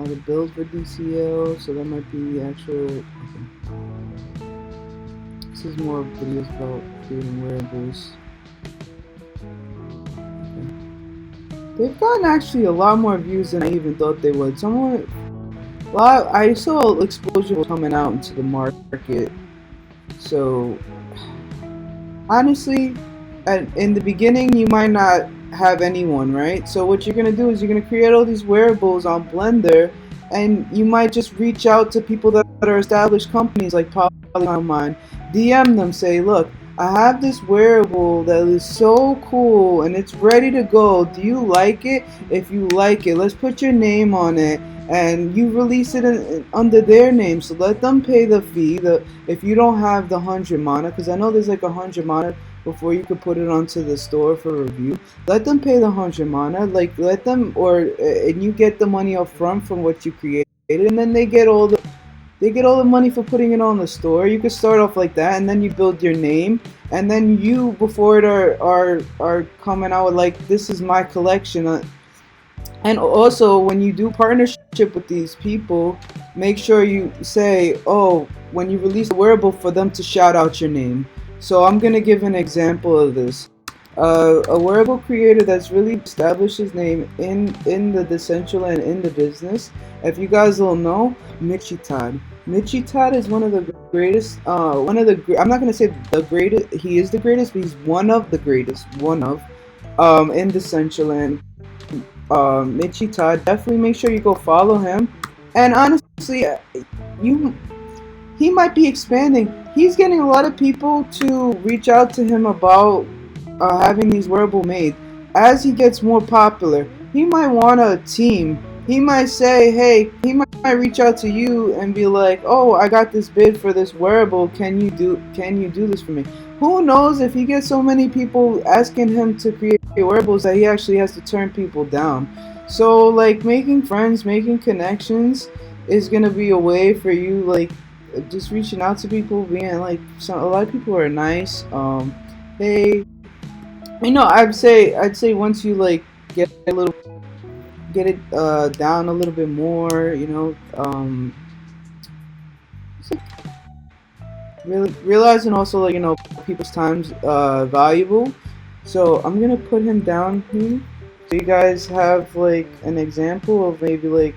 The build for DCL, so that might be actual. Okay. This is more videos about creating wearables. Okay. They've gotten actually a lot more views than I even thought they would. I saw Explosion coming out into the market, so honestly, in the beginning you might not have anyone, right? So what you're gonna do is you're gonna create all these wearables on Blender, and you might just reach out to people that are established companies like Polygon Mind, DM them, say, look, I have this wearable that is so cool and it's ready to go. Do you like it? If you like it, let's put your name on it, and you release it under their name. So let them pay the fee. If you don't have the 100 mana, because I know there's like 100 mana before you could put it onto the store for review. Let them pay the 100 mana, like let them, and you get the money up front from what you created, and then they get all the money for putting it on the store. You could start off like that, and then you build your name, and then you, before it are coming out with like, this is my collection. And also, when you do partnership with these people, make sure you say, oh, when you release the wearable, for them to shout out your name. So I'm gonna give an example of this. A wearable creator that's really established his name in the Decentraland, in the business. If you guys don't know, Mitchie Todd. Mitchie Todd is one of the greatest. I'm not gonna say the greatest. He is the greatest, but he's one of the greatest. One of in Decentraland. Mitchie Todd. Definitely make sure you go follow him. And honestly, you he might be expanding. He's getting a lot of people to reach out to him about having these wearable made. As he gets more popular, he might want a team. He might say, hey, he might reach out to you and be like, oh, I got this bid for this wearable. Can you do this for me? Who knows if he gets so many people asking him to create wearables that he actually has to turn people down. So like making friends, making connections is gonna be a way for you, like just reaching out to people, being like a lot of people are nice. Hey, I'd say once you like get it down a little bit more, it's like really realizing also like people's time's valuable. So I'm gonna put him down here. So you guys have like an example of maybe like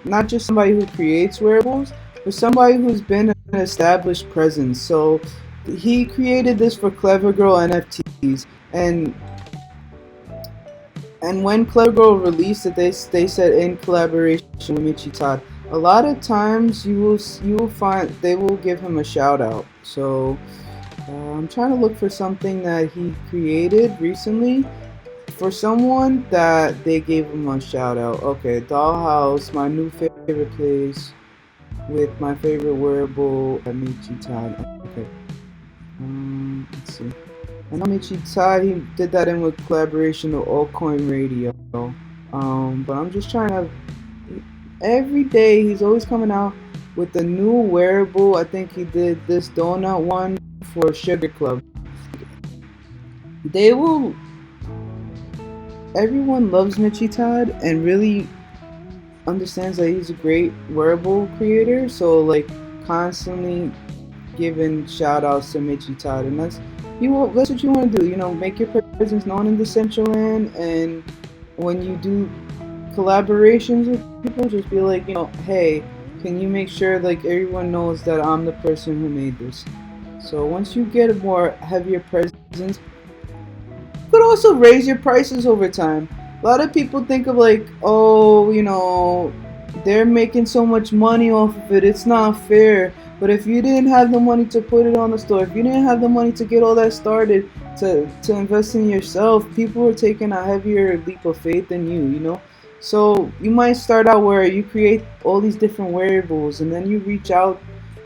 not just somebody who creates wearables, but somebody who's been an established presence. So he created this for Clever Girl NFTs, and when Clever Girl released it, they said in collaboration with Mitchie Todd. A lot of times you will find they will give him a shout out. So I'm trying to look for something that he created recently for someone that they gave him a shout out. Okay, Dollhouse, my new favorite place with my favorite wearable at Mitchie Todd. Okay. Let's see. I know Mitchie Todd, he did that in with collaboration with Altcoin Radio. But I'm just trying to. Every day he's always coming out with a new wearable. I think he did this donut one for Sugar Club. Everyone loves Mitchie Todd and really understands that he's a great wearable creator. So like constantly giving shout outs to Mitchie Todd, and that's what you want to do. Make your presence known in Decentraland, and when you do collaborations with people, just be like, hey, can you make sure like everyone knows that I'm the person who made this? So once you get a more heavier presence, you could also raise your prices over time. A lot of people think of like, oh, they're making so much money off of it, it's not fair. But if you didn't have the money to put it on the store, if you didn't have the money to get all that started, to invest in yourself, people are taking a heavier leap of faith than you. So you might start out where you create all these different wearables, and then you reach out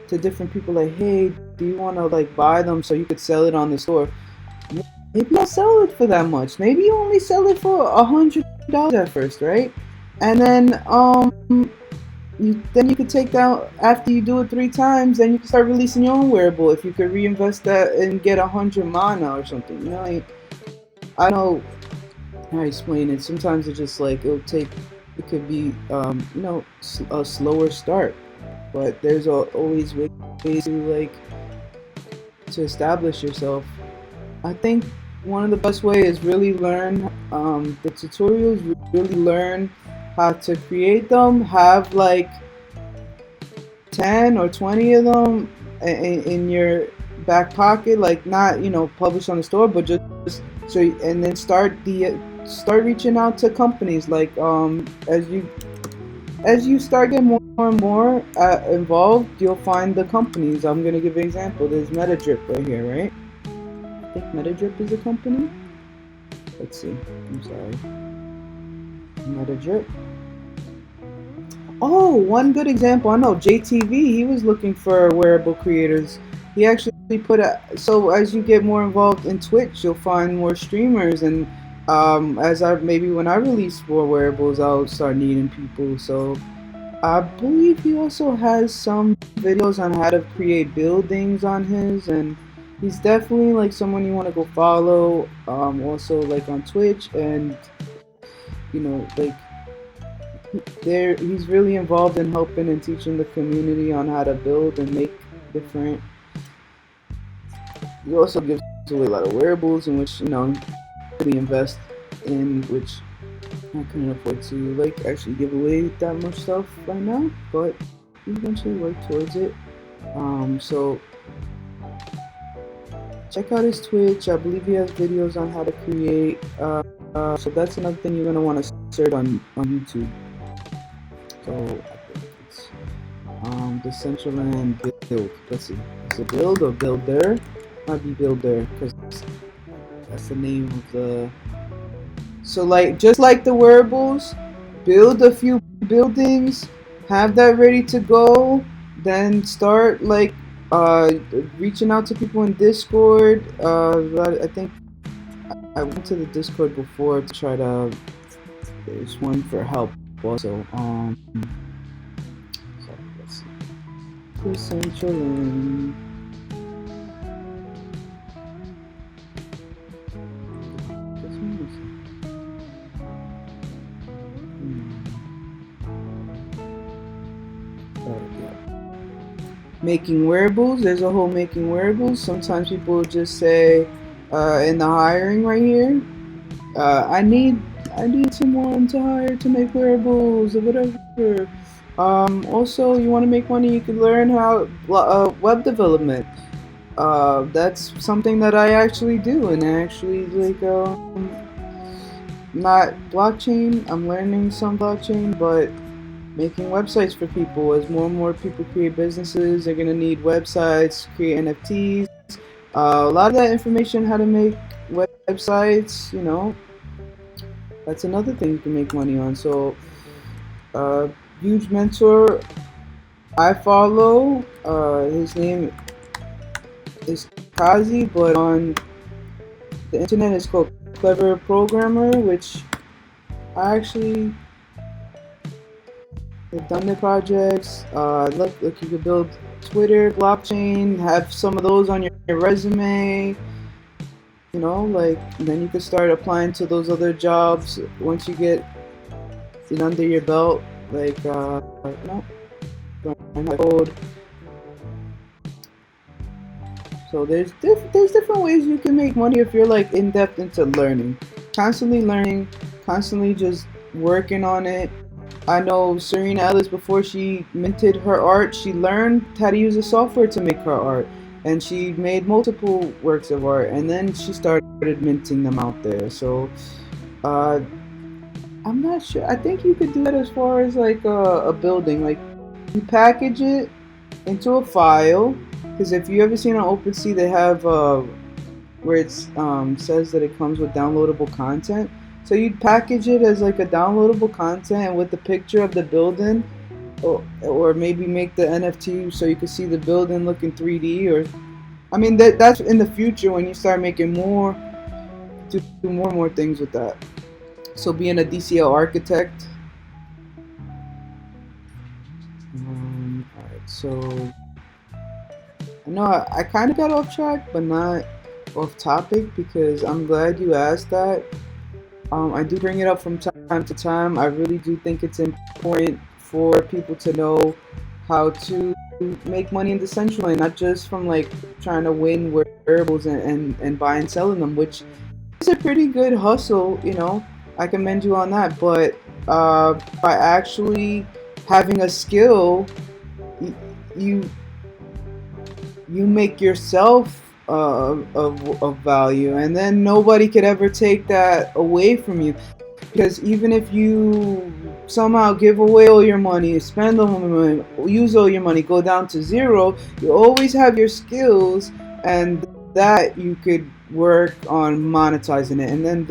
to different people like, hey, do you want to like buy them so you could sell it on the store? Maybe you'll sell it for that much. Maybe you only sell it for $100 at first, right? And then you could take that after you do it 3 times. Then you can start releasing your own wearable. If you could reinvest that and get 100 mana or something, I don't know how to explain it. Sometimes it's just like it could be a slower start, but there's always ways to establish yourself. I think one of the best ways is really learn the tutorials, really learn how to create them, have like 10 or 20 of them in your back pocket, like not published on the store, but just so, and then start reaching out to companies like as you start getting more and more involved, you'll find the companies. I'm gonna give an example. There's MetaDrip right here, right? I think MetaDrip is a company. Let's see. I'm sorry. MetaDrip. Oh, one good example. I know JTV. He was looking for wearable creators. He actually so as you get more involved in Twitch, you'll find more streamers, and when I release more wearables, I'll start needing people. So I believe he also has some videos on how to create buildings on his, and he's definitely like someone you want to go follow. Also like on Twitch, and he's really involved in helping and teaching the community on how to build and make different he also gives away a lot of wearables, in which really invest in, which I couldn't afford to like actually give away that much stuff right now, but eventually work towards it. So check out his Twitch. I believe he has videos on how to create. So that's another thing you're gonna want to search on YouTube. So I think it's Decentraland Build. Let's see, is it Build or Builder? Might be Builder because that's the name of the. So like just like the wearables, build a few buildings, have that ready to go, then start like reaching out to people in Discord. I think I went to the Discord before to try to. There's one for help also. So let's see. Decentraland. Making wearables. There's a whole making wearables. Sometimes people just say in the hiring right here, I need someone to hire to make wearables or whatever. Also, you want to make money, you can learn how web development. That's something that I actually do, and I actually like not blockchain. I'm learning some blockchain, but making websites for people. As more and more people create businesses, they're gonna need websites, create NFTs. A lot of that information, how to make websites, that's another thing you can make money on. So, huge mentor I follow. His name is Kazi, but on the internet it's called Clever Programmer, which I actually. They've done their projects. Look, you could build Twitter, blockchain, have some of those on your resume. Then you could start applying to those other jobs once you get it under your belt. Code. So there's different ways you can make money if you're like in depth into learning, constantly just working on it. I know Serena Ellis, before she minted her art, she learned how to use the software to make her art, and she made multiple works of art, and then she started minting them out there. So I'm not sure. I think you could do that as far as like a building. Like you package it into a file, because if you ever seen on OpenSea, they have where it says that it comes with downloadable content. So you'd package it as like a downloadable content with the picture of the building, or maybe make the NFT so you can see the building look in 3D. Or, I mean, that's in the future when you start making more, to do more and more things with that. So being a DCL architect. Alright, so I know I kind of got off track, but not off topic, because I'm glad you asked that. I do bring it up from time to time. I really do think it's important for people to know how to make money in Decentraland, not just from like trying to win wearables and buy and selling them, which is a pretty good hustle, I commend you on that. But by actually having a skill, you make yourself of value, and then nobody could ever take that away from you. Because even if you somehow give away all your money, spend all your money, use all your money, go down to zero, you always have your skills, and that you could work on monetizing it. And then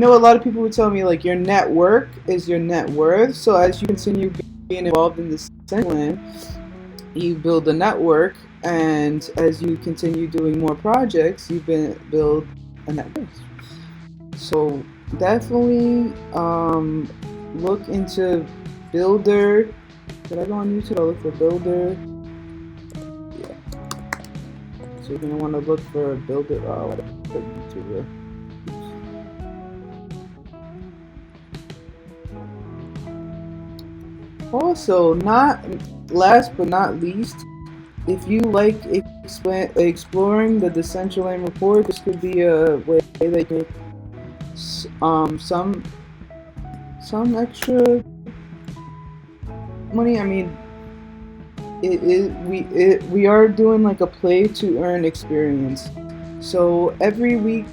a lot of people would tell me like your network is your net worth. So as you continue being involved in this Decentraland, you build a network, and as you continue doing more projects, you build a network. So definitely look into Builder. Did I go on YouTube? I'll look for Builder. Yeah. So you're gonna want to look for Builder. YouTuber. Also, not last but not least, if you like exploring the Decentraland Report. This could be a way that you some extra money. I mean, we are doing like a play to earn experience. So every week,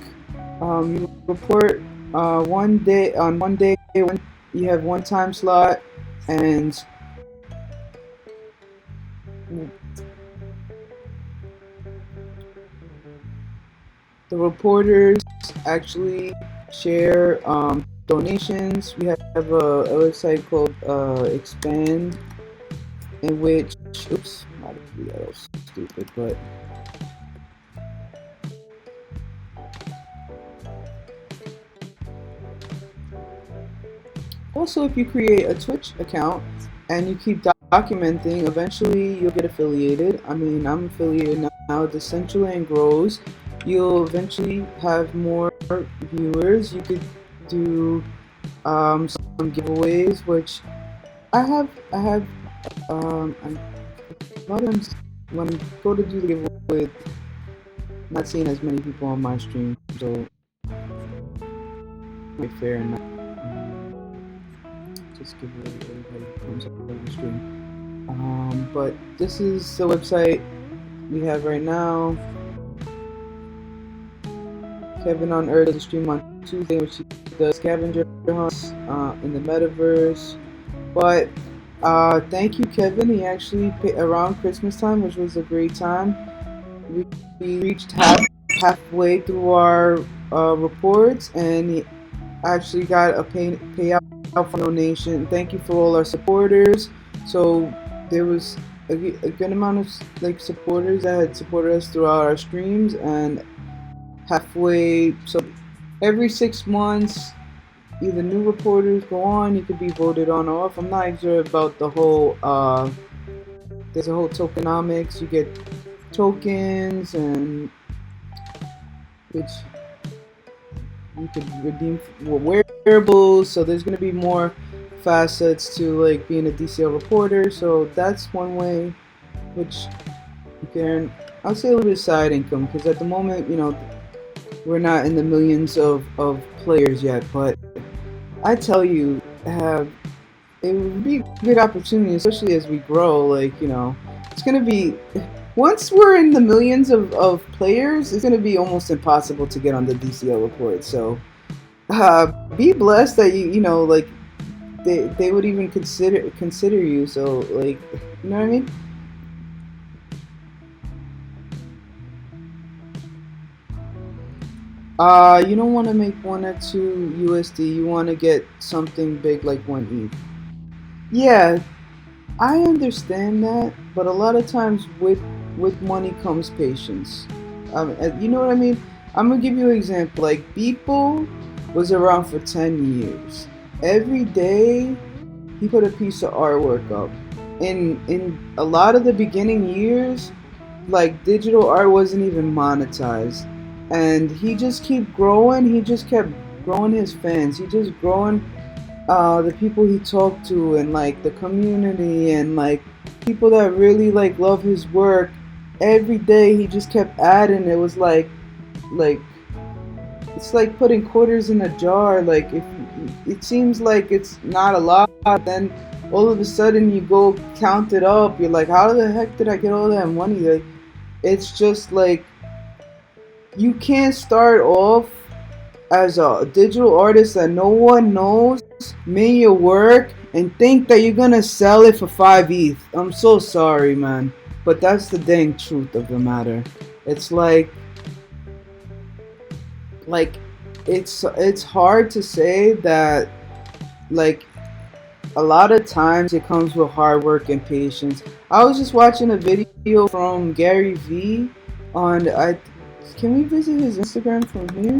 you report one day when you have one time slot, and the reporters actually share donations. We have a website called Expand, in which, oops, not that was stupid, but also if you create a Twitch account and you keep documenting, eventually you'll get affiliated. I mean, I'm affiliated now. Decentraland grows. You'll eventually have more viewers. You could do some giveaways, which I have a lot of times when I go to do the giveaway, not seeing as many people on my stream, so quite fair enough. Just give away everybody who comes up on the stream. But this is the website we have right now. Kevin on Earth does a stream on Tuesday, which he does scavenger hunts in the metaverse. But thank you, Kevin. He actually around Christmas time, which was a great time. We reached halfway through our reports, and he actually got a payout for donation. Thank you for all our supporters. So there was a good amount of like supporters that had supported us throughout our streams, and halfway, so every 6 months either new reporters go on, you could be voted on or off. I'm not sure about the whole there's a whole tokenomics. You get tokens, and which you could redeem for wearables. So there's going to be more facets to like being a DCL reporter. So that's one way which you can, I'll say, a little bit of side income, because at the moment, you know, we're not in the millions of players yet, but I tell you, it would be a good opportunity, especially as we grow. Like, you know, it's going to be, once we're in the millions of players, it's going to be almost impossible to get on the DCL report. So be blessed that you know, like they would even consider you. So, like, you know what I mean? You don't want to make 1 or 2 USD. You want to get something big like 1 ETH. Yeah, I understand that, but a lot of times with money comes patience. You know what I mean? I'm gonna give you an example. Like, Beeple was around for 10 years. Every day he put a piece of artwork up. In a lot of the beginning years, like, digital art wasn't even monetized. And he just kept growing. He just kept growing his fans. He just growing the people he talked to, and like the community, and like people that really like love his work. Every day he just kept adding. It was like it's like putting quarters in a jar. Like, if it seems like it's not a lot, then all of a sudden you go count it up. You're like, how the heck did I get all that money? Like, it's just like, you can't start off as a digital artist that no one knows, make your work, and think that you're gonna sell it for 5 ETH. I'm so sorry, man, but that's the dang truth of the matter. It's like it's hard to say that. Like, a lot of times it comes with hard work and patience. I was just watching a video from Gary V on can we visit his Instagram from here?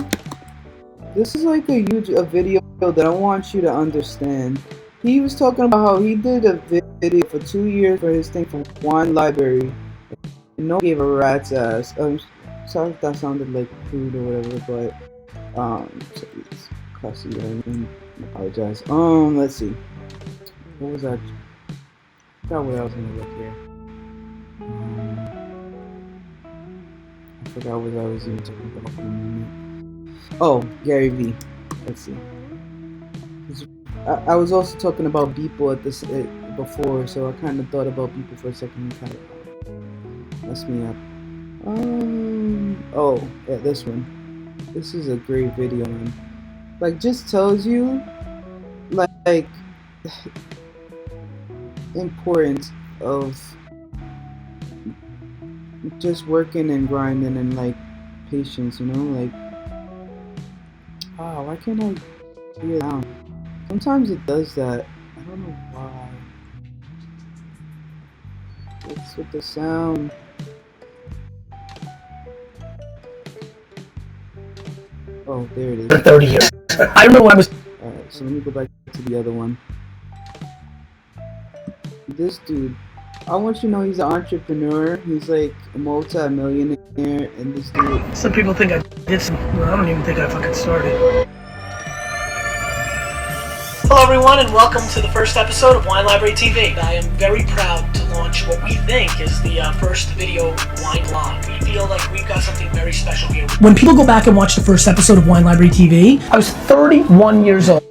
This is like a video that I want you to understand. He was talking about how he did a video for 2 years for his thing for one library. And no one gave a rat's ass. Sorry if that sounded like crude or whatever, but so it's cussy. I apologize. Let's see. What was that? I forgot what I was gonna look here. forgot what I was even talking about for a minute. Oh, Gary V. Let's see. I was also talking about Beeple at this before, so I kind of thought about Beeple for a second and kind of messed me up. Oh, yeah, this one. This is a great video, man. Like, just tells you, like importance of just working and grinding and like patience, you know, like why can't I hear it down? Sometimes it does that. I don't know why. What's with the sound? Oh, there it is. For 30 years. I remember when I was. Alright, so let me go back to the other one. This dude, I want you to know he's an entrepreneur. He's like a multi-millionaire, and this dude. Some people think I did some. Well, I don't even think I fucking started. Hello everyone and welcome to the first episode of Wine Library TV. I am very proud to launch what we think is the first video wine live. We feel like we've got something very special here. When people go back and watch the first episode of Wine Library TV, I was 31 years old.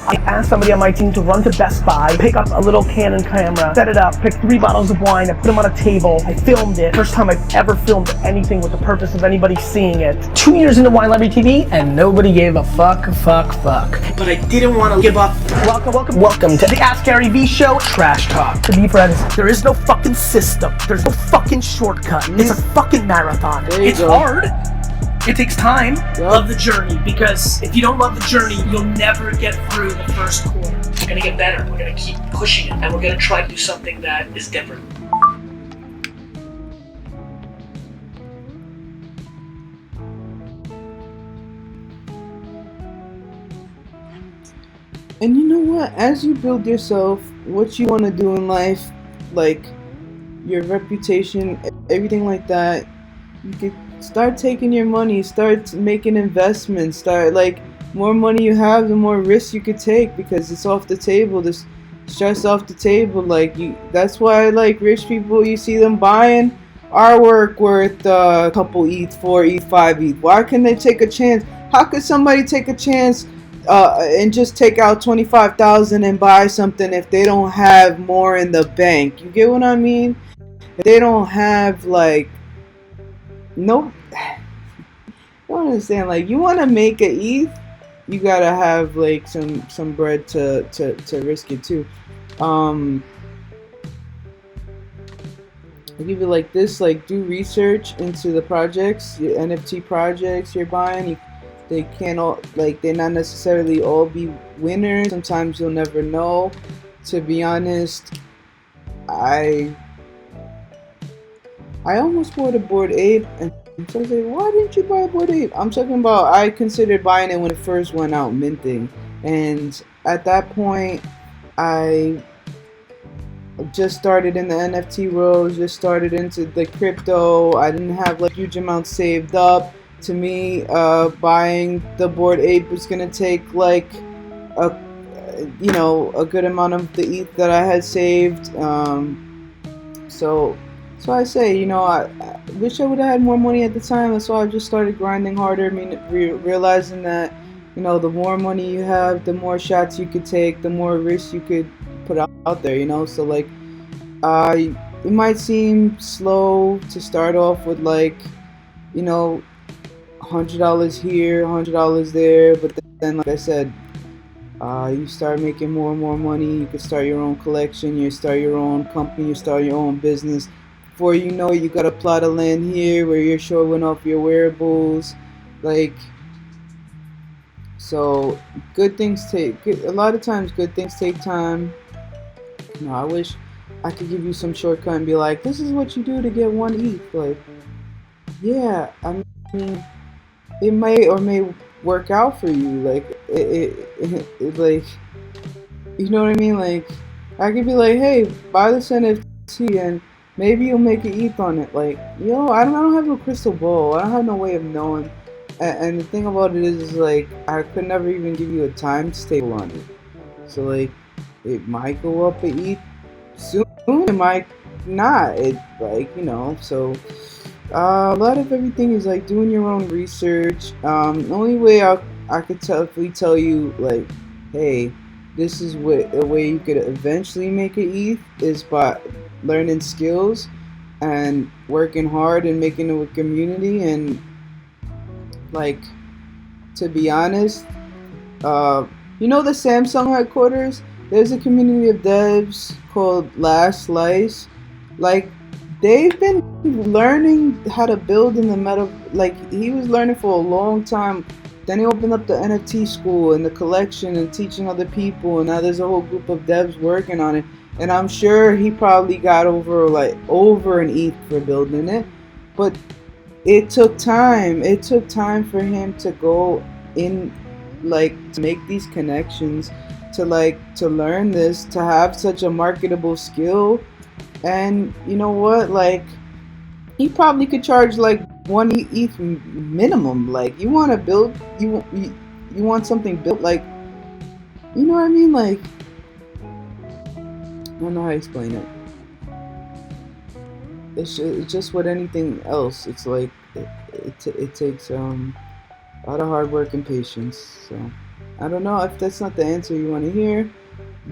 I asked somebody on my team to run to Best Buy, pick up a little Canon camera, set it up, pick 3 bottles of wine, I put them on a table, I filmed it. First time I've ever filmed anything with the purpose of anybody seeing it. 2 years into Wine Library TV, and nobody gave a fuck. But I didn't want to give up. Welcome to the Ask Gary V show, Trash Talk. To be friends, there is no fucking system. There's no fucking shortcut. It's a fucking marathon. It's hard. It takes time. Love the journey, because if you don't love the journey, you'll never get through the first quarter. We're gonna get better. We're gonna keep pushing it, and we're gonna try to do something that is different. And you know what? As you build yourself, what you want to do in life, like your reputation, everything like that, you could start taking your money, start making investments, start like more money you have, the more risks you could take, because it's off the table. This stress off the table. Like that's why like rich people, you see them buying artwork worth a couple ETH, 4 ETH, 5 ETH. Why can they take a chance? How could somebody take a chance and just take out 25,000 and buy something if they don't have more in the bank? You get what I mean? If they don't have like nope. I don't understand. Like, you want to make an ETH, you gotta have like some bread to risk it too. I'll give you like this. Like, do research into the projects, your NFT projects you're buying. They can't all, like, they're not necessarily all be winners. Sometimes you'll never know. To be honest, I almost bought a Bored Ape, and so I was like, why didn't you buy a Bored Ape? I'm talking about, I considered buying it when it first went out minting, and at that point, I just started in the NFT world, just started into the crypto. I didn't have like huge amounts saved up. To me, buying the Bored Ape was gonna take like a good amount of the ETH that I had saved. So I say, I wish I would have had more money at the time. That's why I just started grinding harder. I mean, realizing that, the more money you have, the more shots you could take, the more risks you could put out there, So like, it might seem slow to start off with like, $100 here, $100 there, but then, like I said, you start making more and more money. You can start your own collection, you start your own company, you start your own business. Before you know it, you got a plot of land here where you're showing off your wearables. Like, so good things a lot of times good things take time. I wish I could give you some shortcut and be like, this is what you do to get 1 ETH. Like, yeah, I mean, it may or may work out for you. Like, it like, you know what I mean? Like, I could be like, hey, buy this NFT and maybe you'll make an ETH on it. Like, I don't have no crystal ball. I don't have no way of knowing. And the thing about it is like, I could never even give you a times table on it. So like, it might go up an ETH soon, it might not. It like, so A lot of everything is like doing your own research. The only way I could tell you like, hey, this is what a way you could eventually make it ETH is by learning skills and working hard and making it a community. And like, to be honest, you know the Samsung headquarters? There's a community of devs called Last Slice. Like, they've been learning how to build in the meta. Like, he was learning for a long time. Then he opened up the NFT school and the collection and teaching other people. And now there's a whole group of devs working on it. And I'm sure he probably got over an ETH for building it. But it took time. It took time for him to go in, like, to make these connections, to learn this, to have such a marketable skill. And you know what, like, he probably could charge like 1 ETH minimum. Like, you want to build, you want something built, like, you know what I mean? Like, I don't know how to explain it. It's just with anything else. It's like it takes a lot of hard work and patience. So I don't know if that's not the answer you want to hear,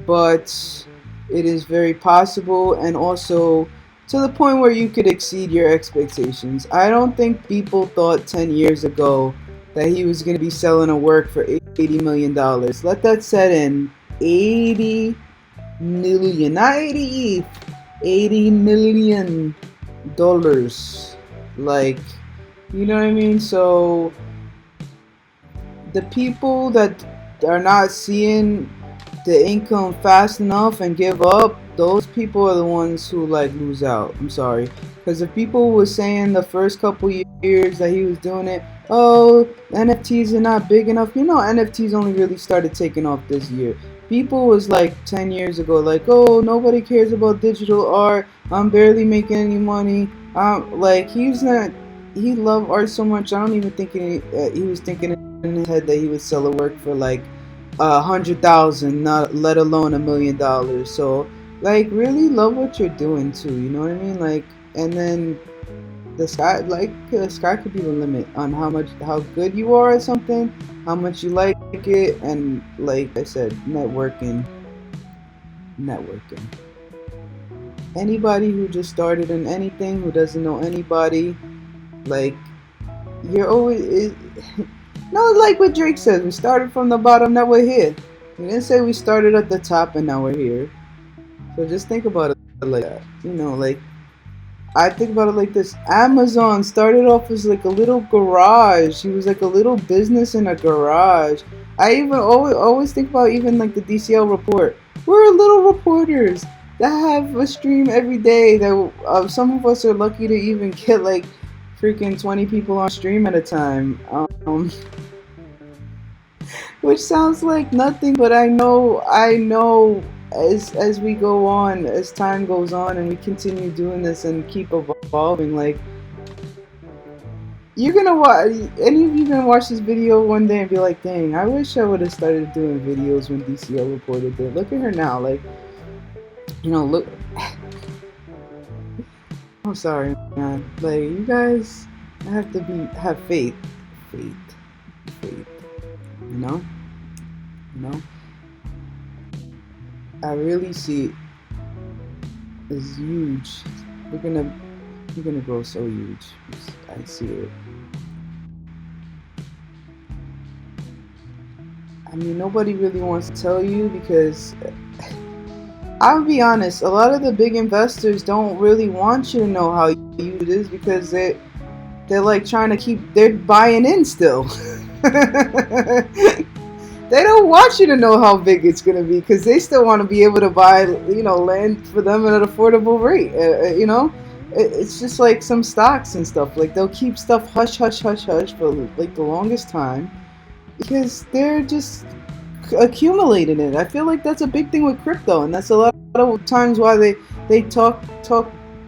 but it is very possible, and also to the point where you could exceed your expectations. I don't think people thought 10 years ago that he was going to be selling a work for $80 million. Let that set in. 80 million, not 80 ETH, $80 million. Like, you know what I mean? So the people that are not seeing the income fast enough and give up, those people are the ones who like lose out. I'm sorry, because if people were saying the first couple years that he was doing it, oh, NFTs are not big enough. You know, NFTs only really started taking off this year. People was like 10 years ago, like, oh, nobody cares about digital art. I'm barely making any money. Like, he's not. He loved art so much. I don't even think he was thinking in his head that he would sell a work for like 100,000, not let alone $1 million. So, like, really love what you're doing too. You know what I mean? Like, and then the sky could be the limit on how good you are at something, how much you like it, and like I said, networking. Anybody who just started in anything, who doesn't know anybody, like, you're always no, like what Drake says, we started from the bottom, now we're here. He didn't say we started at the top and now we're here. So just think about it like that. You know, like, I think about it like this. Amazon started off as like a little garage. He was like a little business in a garage. I even always think about even like the DCL report. We're little reporters that have a stream every day. That some of us are lucky to even get like freaking 20 people on stream at a time. Which sounds like nothing, but I know as we go on, as time goes on and we continue doing this and keep evolving, like, you're gonna watch, any of you gonna watch this video one day and be like, dang, I wish I would have started doing videos when DCL reported it. Look at her now, like, you know, look. I'm sorry, man. Like, you guys have to have faith. You know? I really see it as huge. You're gonna grow so huge. I see it. I mean, nobody really wants to tell you because I'll be honest, a lot of the big investors don't really want you to know how huge it is because they're like trying to they're buying in still. They don't want you to know how big it's going to be because they still want to be able to buy, you know, land for them at an affordable rate. You know, it's just like some stocks and stuff. Like, they'll keep stuff hush for like the longest time because they're just accumulating it. I feel like that's a big thing with crypto, and that's a lot of times why they talk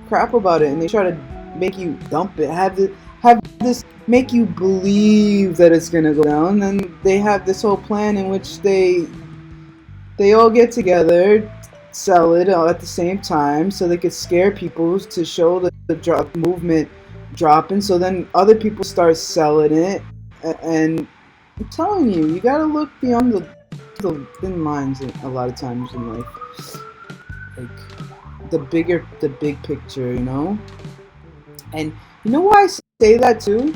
crap about it and they try to make you dump it, have this make you believe that it's gonna go down, and they have this whole plan in which they all get together, sell it all at the same time so they could scare people to show the drop movement dropping, so then other people start selling it, and I'm telling you, you gotta look beyond the thin lines a lot of times in life, like the big picture, you know. And you know why I say that too?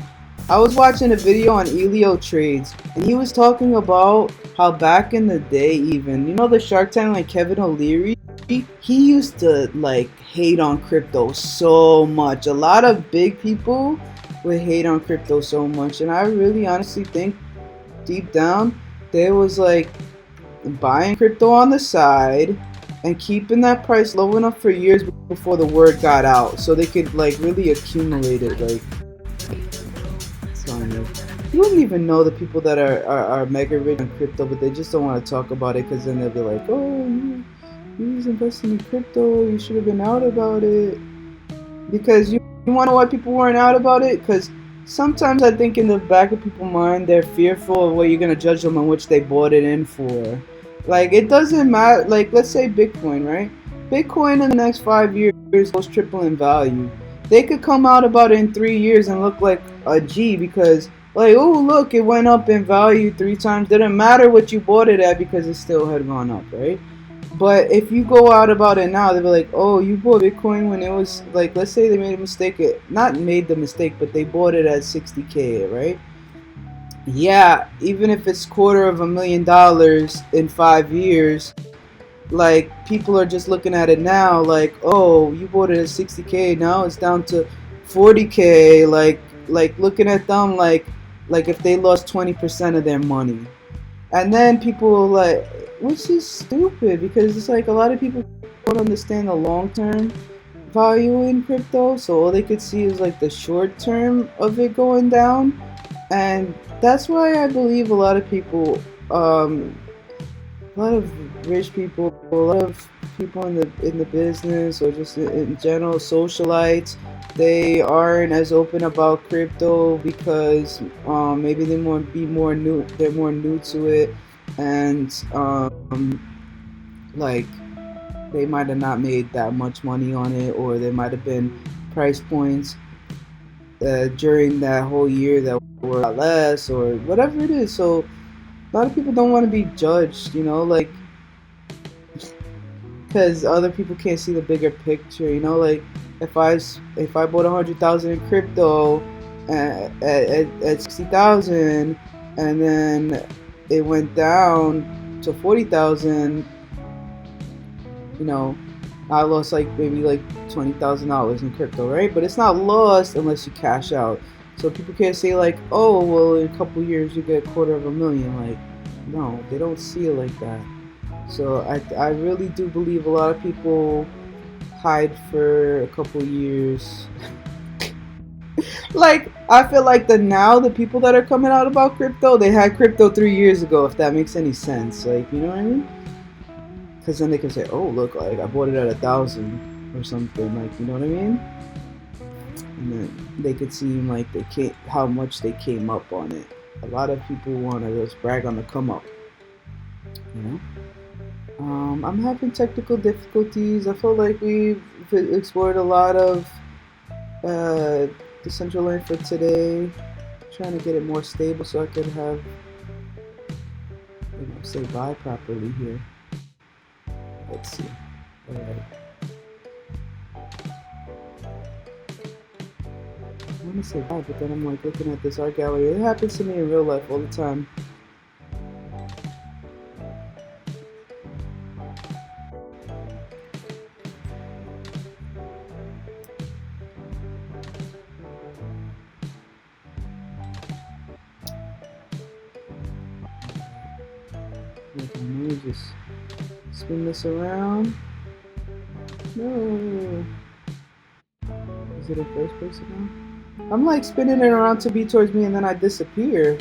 I was watching a video on Elio Trades, and he was talking about how back in the day, even, you know, the Shark Tank, like Kevin O'Leary, he used to like hate on crypto so much. A lot of big people would hate on crypto so much, and I really honestly think deep down they was like buying crypto on the side and keeping that price low enough for years before the word got out, so they could like really accumulate it. Like, you wouldn't even know the people that are mega rich on crypto, but they just don't want to talk about it, because then they'll be like, oh, you was investing in crypto, you should have been out about it. Because you want to know why people weren't out about it? Because sometimes I think in the back of people's mind, they're fearful of what you're going to judge them on which they bought it in for. Like, it doesn't matter. Like, let's say Bitcoin, right? Bitcoin in the next 5 years goes triple in value. They could come out about it in 3 years and look like a G, because, like, oh, look, it went up in value 3 times. Didn't matter what you bought it at, because it still had gone up, right? But if you go out about it now, they'll be like, oh, you bought Bitcoin when it was, like, let's say they made a mistake. Not made the mistake, but they bought it at 60K, right? Yeah, even if it's $250,000 in 5 years, like, people are just looking at it now like, oh, you bought it at 60K, now it's down to 40K, like looking at them like if they lost 20% of their money. And then people like, which is stupid, because it's like a lot of people don't understand the long-term value in crypto, so all they could see is like the short term of it going down. And that's why I believe a lot of people, a lot of rich people, a lot of people in the business, or just in general socialites, they aren't as open about crypto because maybe they want to be more new. They're more new to it, and like they might have not made that much money on it, or there might have been price points during that whole year that were a lot less, or whatever it is. So a lot of people don't want to be judged, you know, like, because other people can't see the bigger picture, you know. Like, if I bought 100,000 in crypto at 60,000, and then it went down to 40,000, you know, I lost like maybe like $20,000 in crypto, right? But it's not lost unless you cash out. So people can't say like, oh, well, in a couple years you get $250,000. Like, no, they don't see it like that. So I really do believe a lot of people hide for a couple years. Like, I feel like the people that are coming out about crypto, they had crypto 3 years ago, if that makes any sense. Like, you know what I mean? Because then they can say, oh, look, like, I bought it at 1,000 or something, like, you know what I mean? And then they could seem like how much they came up on it. A lot of people want to just brag on the come up, you know? I'm having technical difficulties. I feel like we've explored a lot of Decentraland for today. Trying to get it more stable so I can have, you know, say bye properly here. Let's see. Alright. I want to say bye, but then I'm like looking at this art gallery. It happens to me in real life all the time. Let me just spin this around. No. Is it a first person now? I'm like spinning it around to be towards me, and then I disappear.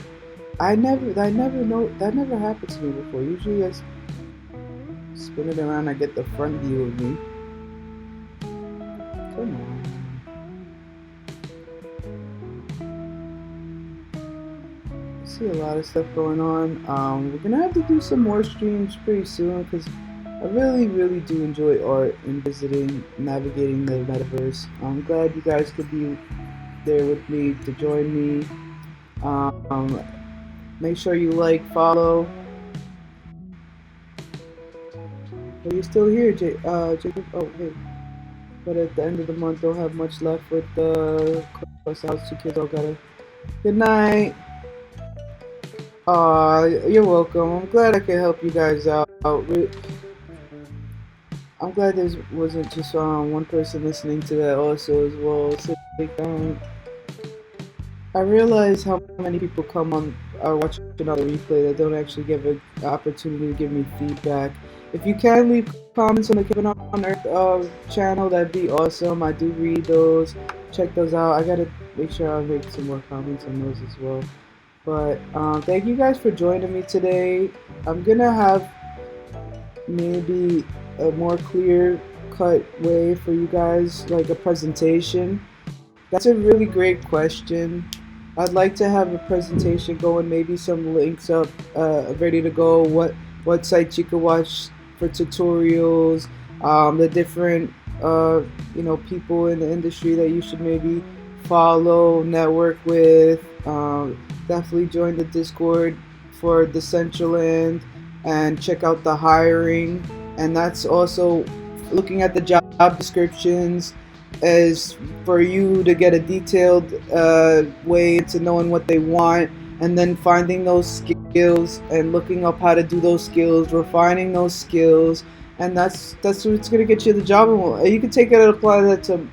That never happened to me before. Usually I spin it around, I get the front view of me. Come on. See a lot of stuff going on. We're gonna have to do some more streams pretty soon, because I really do enjoy art and visiting, navigating the metaverse. I'm glad you guys could be there with me to join me. Make sure you like, follow. Are you still here, Jacob? Oh, hey. But at the end of the month, don't have much left with the house. 2 kids all gotta. Good night. You're welcome. I'm glad I could help you guys out. I'm glad there wasn't just one person listening to that also as well. So, like, I realize how many people come on or watch another replay that don't actually give an opportunity to give me feedback. If you can leave comments on the Kevin on Earth channel, that'd be awesome. I do read those. Check those out. I gotta make sure I make some more comments on those as well. But thank you guys for joining me today. I'm gonna have maybe a more clear cut way for you guys, like a presentation. That's a really great question. I'd like to have a presentation going, maybe some links up ready to go, what sites you could watch for tutorials, the different people in the industry that you should maybe follow, network with. Definitely join the Discord for Decentraland and check out the hiring. And that's also looking at the job descriptions as for you to get a detailed way into knowing what they want, and then finding those skills and looking up how to do those skills, refining those skills, and that's what's gonna get you the job. And you can take it and apply that to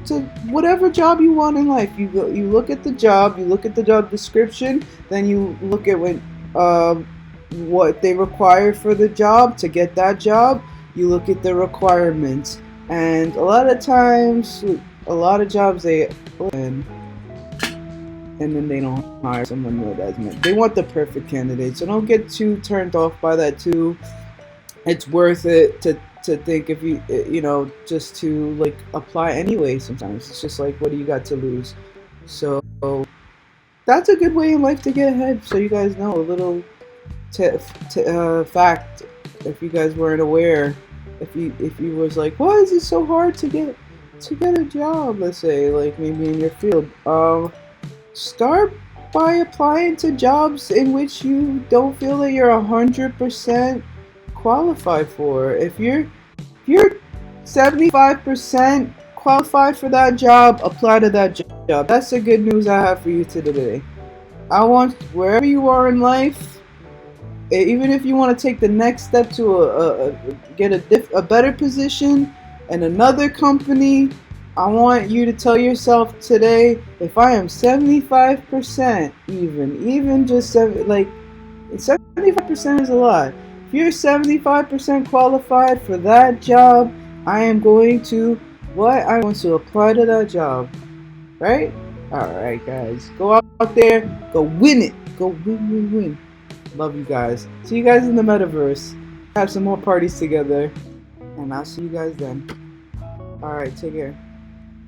to whatever job you want in life. You look at the job, you look at the job description, then you look at what they require for the job to get that job. You look at the requirements, and a lot of times, a lot of jobs they open, and then they don't hire someone with as much. They want the perfect candidate, so don't get too turned off by that too. It's worth it to think if you just to like apply anyway. Sometimes it's just like, what do you got to lose? So that's a good way in life to get ahead. So you guys know a little fact, if you guys weren't aware. If you was like, why is it so hard to get a job? Let's say, like maybe in your field, start by applying to jobs in which you don't feel that you're 100% qualified for. If you're 75% qualified for that job, apply to that job. That's the good news I have for you today. I want, wherever you are in life, even if you want to take the next step to get a better position in another company, I want you to tell yourself today, if I am 75%, even just 75% is a lot. If you're 75% qualified for that job, I am going to apply to that job, right? All right, guys, go out there, go win it, go win. Love you guys. See you guys in the metaverse. Have some more parties together, and I'll see you guys then. All right, take care.